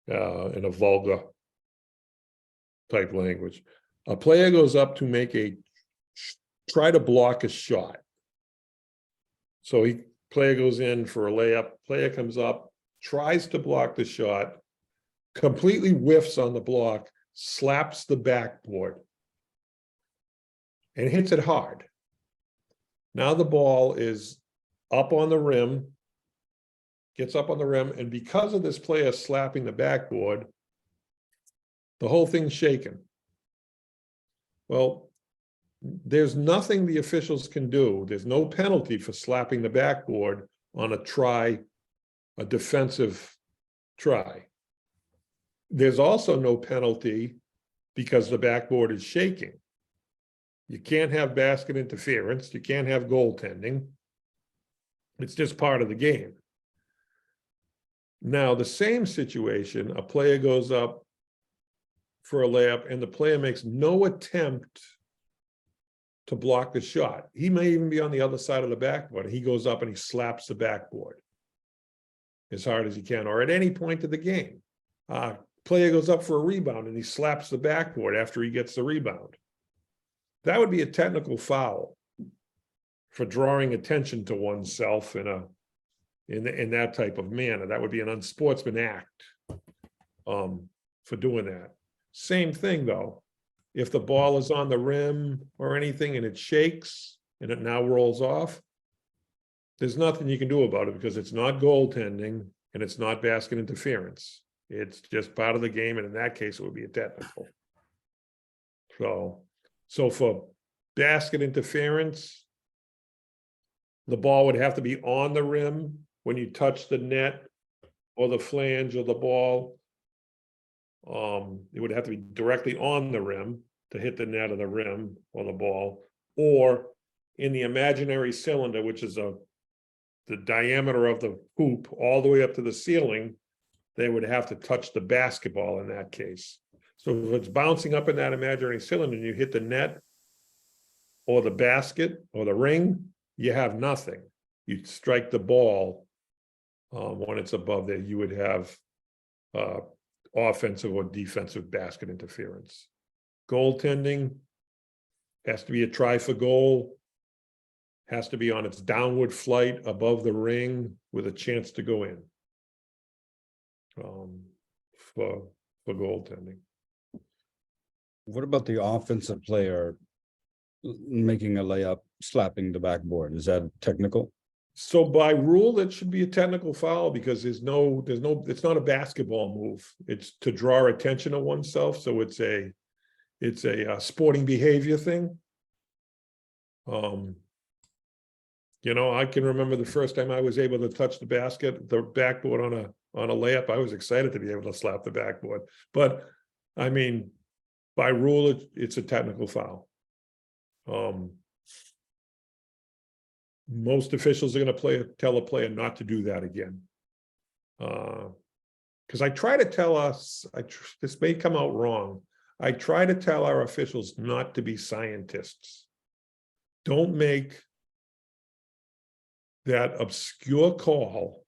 in a vulgar type language. A player goes up to try to block a shot. So player goes in for a layup, player comes up, tries to block the shot, completely whiffs on the block, slaps the backboard, and hits it hard. Now the ball is up on the rim, gets up on the rim, and because of this player slapping the backboard, the whole thing's shaken. Well, there's nothing the officials can do. There's no penalty for slapping the backboard on a defensive try. There's also no penalty because the backboard is shaking. You can't have basket interference. You can't have goaltending. It's just part of the game. Now, the same situation, a player goes up for a layup and the player makes no attempt to block the shot. He may even be on the other side of the backboard. He goes up and he slaps the backboard as hard as he can, or at any point of the game. Player goes up for a rebound and he slaps the backboard after he gets the rebound. That would be a technical foul. for drawing attention to oneself in that type of manner. That would be an unsportsman act for doing that. Same thing though, if the ball is on the rim or anything and it shakes and it now rolls off, there's nothing you can do about it because it's not goaltending and it's not basket interference. It's just part of the game, and in that case, it would be a technical. So for basket interference, the ball would have to be on the rim when you touch the net or the flange of the ball. It would have to be directly on the rim to hit the net of the rim or the ball, or in the imaginary cylinder, which is the diameter of the hoop all the way up to the ceiling. They would have to touch the basketball in that case. So if it's bouncing up in that imaginary cylinder and you hit the net or the basket or the ring, you have nothing. You strike the ball when it's above there, you would have offensive or defensive basket interference. Goaltending has to be a try for goal, has to be on its downward flight above the ring with a chance to go in for goaltending. What about the offensive player making a layup, slapping the backboard? Is that technical? So by rule, it should be a technical foul because it's not a basketball move. It's to draw attention to oneself. So it's a sporting behavior thing. You know, I can remember the first time I was able to touch the backboard on a layup. I was excited to be able to slap the backboard. But I mean, by rule, it's a technical foul. Most officials are going to tell a player not to do that again. Because I try to tell us, this may come out wrong. I try to tell our officials not to be scientists. Don't make that obscure call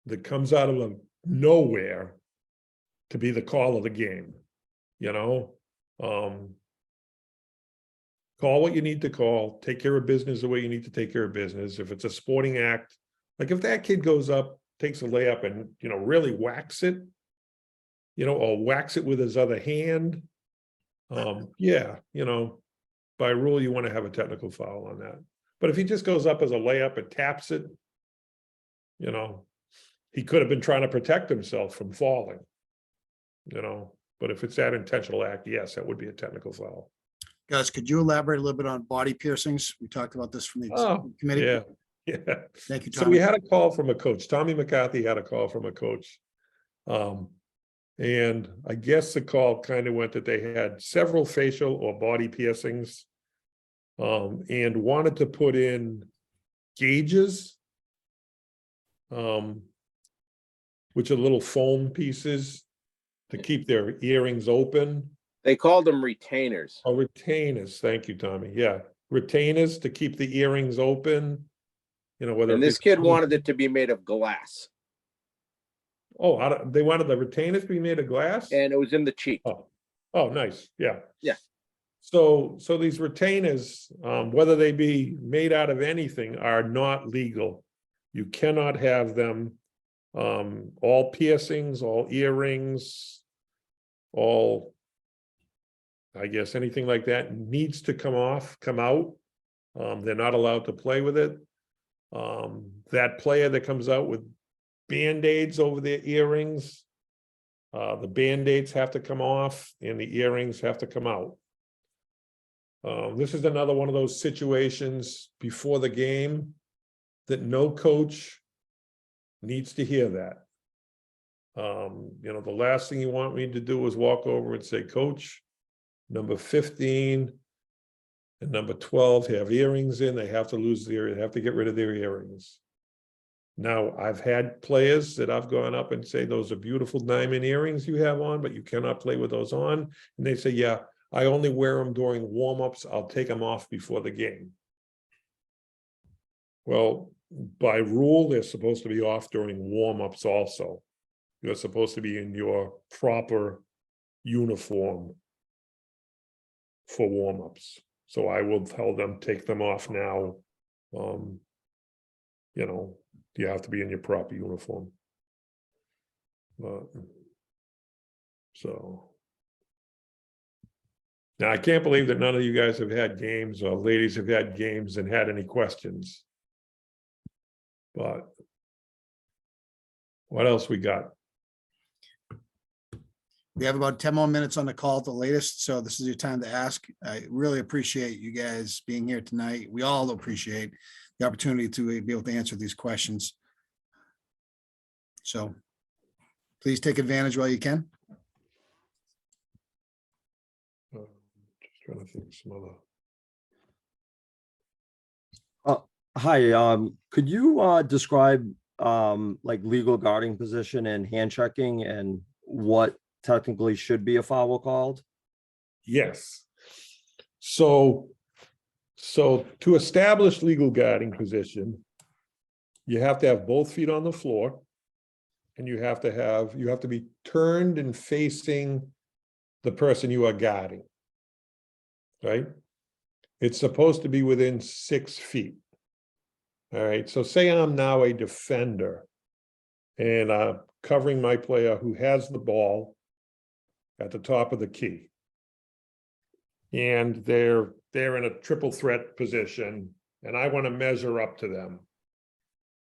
that comes out of nowhere to be the call of the game. You know, call what you need to call, take care of business the way you need to take care of business. If it's a sporting act, like if that kid goes up, takes a layup and, you know, really whacks it, you know, or whacks it with his other hand. Yeah, you know, by rule, you want to have a technical foul on that. But if he just goes up as a layup and taps it, you know, he could have been trying to protect himself from falling, you know. But if it's that intentional act, yes, that would be a technical foul. Guys, could you elaborate a little bit on body piercings? We talked about this from the committee. Yeah. Thank you, So Tommy. we had a call from a coach. Tommy McCarthy had a call from a coach. And I guess the call kind of went that they had several facial or body piercings and wanted to put in gauges, which are little foam pieces to keep their earrings open. They called them retainers. Oh, retainers. Thank you, Tommy. Yeah. Retainers to keep the earrings open. You know, whether And this kid wanted it to be made of glass. Oh, they wanted the retainers to be made of glass? And it was in the cheek. Oh, nice. Yeah. Yeah. So these retainers, whether they be made out of anything, are not legal. You cannot have them. All piercings, all earrings, all, I guess, anything like that needs to come out. They're not allowed to play with it. That player that comes out with Band-Aids over their earrings, the Band-Aids have to come off and the earrings have to come out. This is another one of those situations before the game that no coach needs to hear that. You know, the last thing you want me to do is walk over and say, Coach, number 15 and number 12 have earrings in, they have to get rid of their earrings. Now, I've had players that I've gone up and say, those are beautiful diamond earrings you have on, but you cannot play with those on. And they say, yeah, I only wear them during warm-ups. I'll take them off before the game. Well, by rule, they're supposed to be off during warm-ups also. You're supposed to be in your proper uniform for warm-ups. So I will tell them, take them off now You know, you have to be in your proper uniform. So. Now, I can't believe that none of you guys have had games or ladies have had games and had any questions. But what else we got? We have about 10 more minutes on the call at the latest, so this is your time to ask. I really appreciate you guys being here tonight. We all appreciate the opportunity to be able to answer these questions. So please take advantage while you can. Just trying to think of some other. Hi, could you describe like legal guarding position and hand checking and what technically should be a foul called? Yes. So to establish legal guarding position, you have to have both feet on the floor. And you have to be turned and facing the person you are guarding. Right? It's supposed to be within 6 feet. All right, so say I'm now a defender and covering my player who has the ball at the top of the key. And they're in a triple threat position and I want to measure up to them.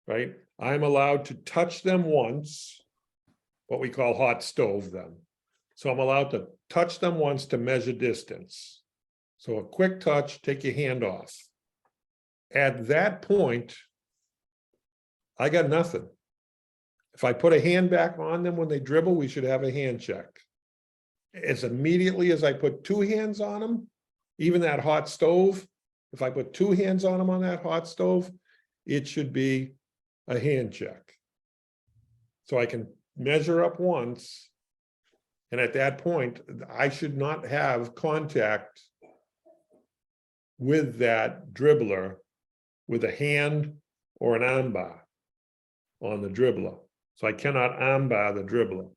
Right? I'm allowed to touch them once, what we call hot stove them. So I'm allowed to touch them once to measure distance. So a quick touch, take your hand off. At that point, I got nothing. If I put a hand back on them when they dribble, we should have a hand check. As immediately as I put 2 hands on them, even that hot stove, if I put 2 hands on them on that hot stove, it should be a hand check. So I can measure up once, and at that point, I should not have contact with that dribbler with a hand or an armbar on the dribbler. So I cannot armbar the dribbler.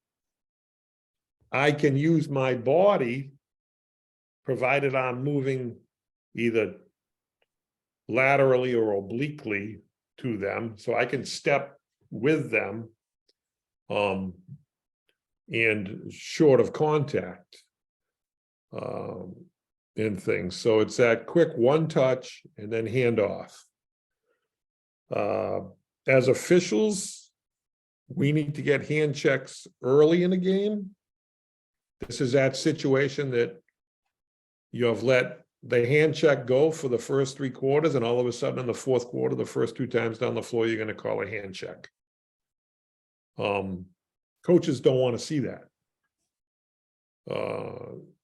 I can use my body, provided I'm moving either laterally or obliquely to them, so I can step with them and short of contact in things. So it's that quick one touch and then hand off. As officials, we need to get hand checks early in the game. This is that situation that you have let the hand check go for the first 3 quarters, and all of a sudden in the 4th quarter, the first 2 times down the floor, you're going to call a hand check. Coaches don't want to see that.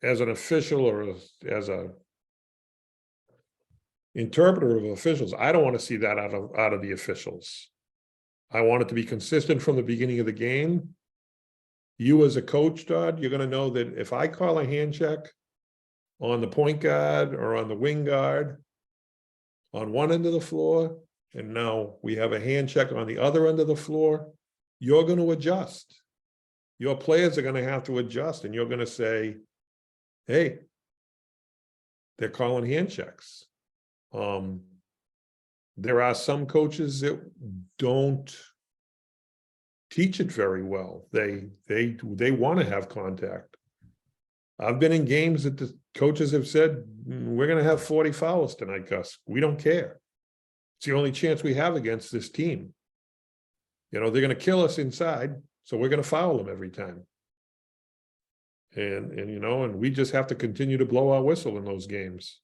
As an official or as a interpreter of officials, I don't want to see that out of the officials. I want it to be consistent from the beginning of the game. You as a coach, Todd, you're going to know that if I call a hand check on the point guard or on the wing guard on one end of the floor, and now we have a hand check on the other end of the floor, you're going to adjust. Your players are going to have to adjust, and you're going to say, hey, they're calling hand checks. There are some coaches that don't teach it very well. They want to have contact. I've been in games that the coaches have said, we're going to have 40 fouls tonight, Gus. We don't care. It's the only chance we have against this team. You know, they're going to kill us inside, so we're going to foul them every time. And you know, and we just have to continue to blow our whistle in those games.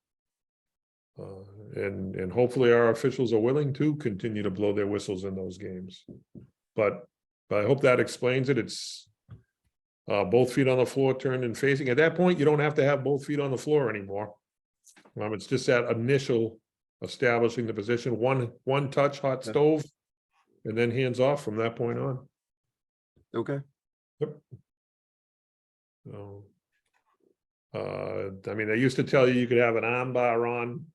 And hopefully our officials are willing to continue to blow their whistles in those games. But I hope that explains it. It's both feet on the floor turned and facing. At that point, you don't have to have both feet on the floor anymore. It's just that initial establishing the position, one touch, hot stove, and then hands off from that point on. Okay. Yep. So, I mean, they used to tell you could have an arm bar on,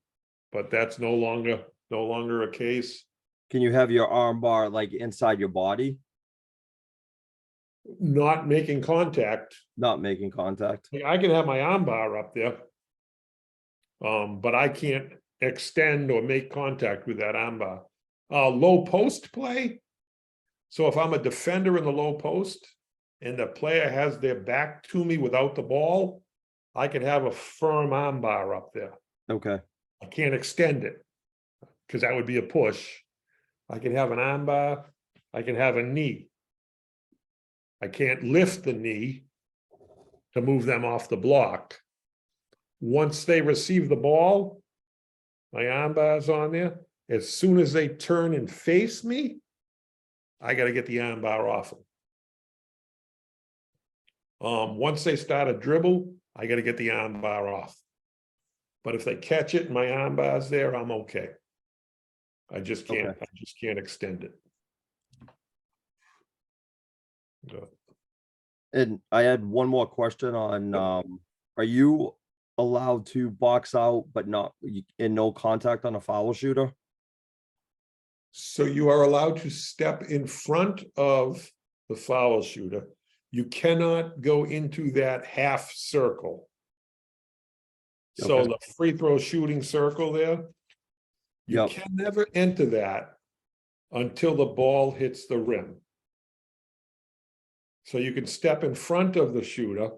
but that's no longer a case. Can you have your arm bar like inside your body? Not making contact. Not making contact. I can have my arm bar up there. But I can't extend or make contact with that arm bar. Low post play. So if I'm a defender in the low post and the player has their back to me without the ball, I can have a firm arm bar up there. Okay, I can't extend it because that would be a push. I can have an arm bar. I can have a knee. I can't lift the knee to move them off the block. Once they receive the ball, my arm bar's on there. As soon as they turn and face me, I got to get the arm bar off them. Once they start a dribble, I got to get the arm bar off. But if they catch it and my arm bar's there, I'm okay. I just can't. Okay. I just can't extend it. and I had one more question on, are you allowed to box out but not in no contact on a foul shooter? So you are allowed to step in front of the foul shooter. You cannot go into that half circle. So Okay. the free throw shooting circle there, you Yep. can never enter that until the ball hits the rim. So you can step in front of the shooter,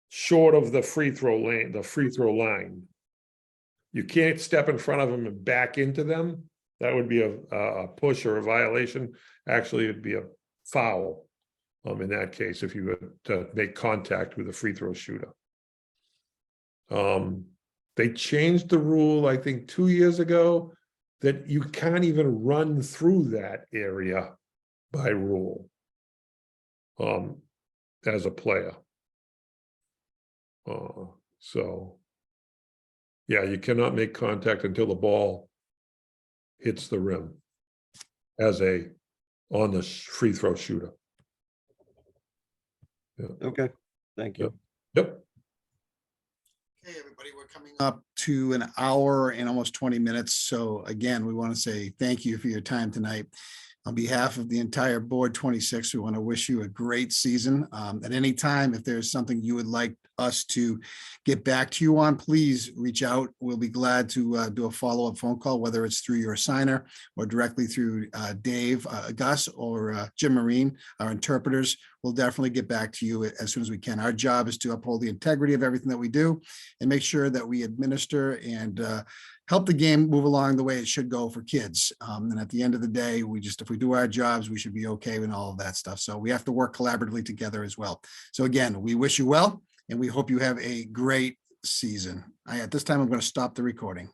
short of the free throw lane, the free throw line. You can't step in front of them and back into them. That would be a push or a violation. Actually, it'd be a foul. In that case, if you were to make contact with a free throw shooter. They changed the rule, I think 2 years ago, that you can't even run through that area by rule. As a player. So. Yeah, you cannot make contact until the ball hits the rim as on the free throw shooter. Yeah. Okay, thank you. Yep. Okay, everybody, we're coming up to an hour and almost 20 minutes. So again, we want to say thank you for your time tonight. On behalf of the entire board 26, we want to wish you a great season. At any time, if there's something you would like us to get back to you on, please reach out. We'll be glad to do a follow-up phone call, whether it's through your assigner or directly through Dave, Gus, or Jim Marine, our interpreters. We'll definitely get back to you as soon as we can. Our job is to uphold the integrity of everything that we do and make sure that we administer and help the game move along the way it should go for kids. And at the end of the day, if we do our jobs, we should be okay with all of that stuff. So we have to work collaboratively together as well. So again, we wish you well, and we hope you have a great season. At this time, I'm going to stop the recording.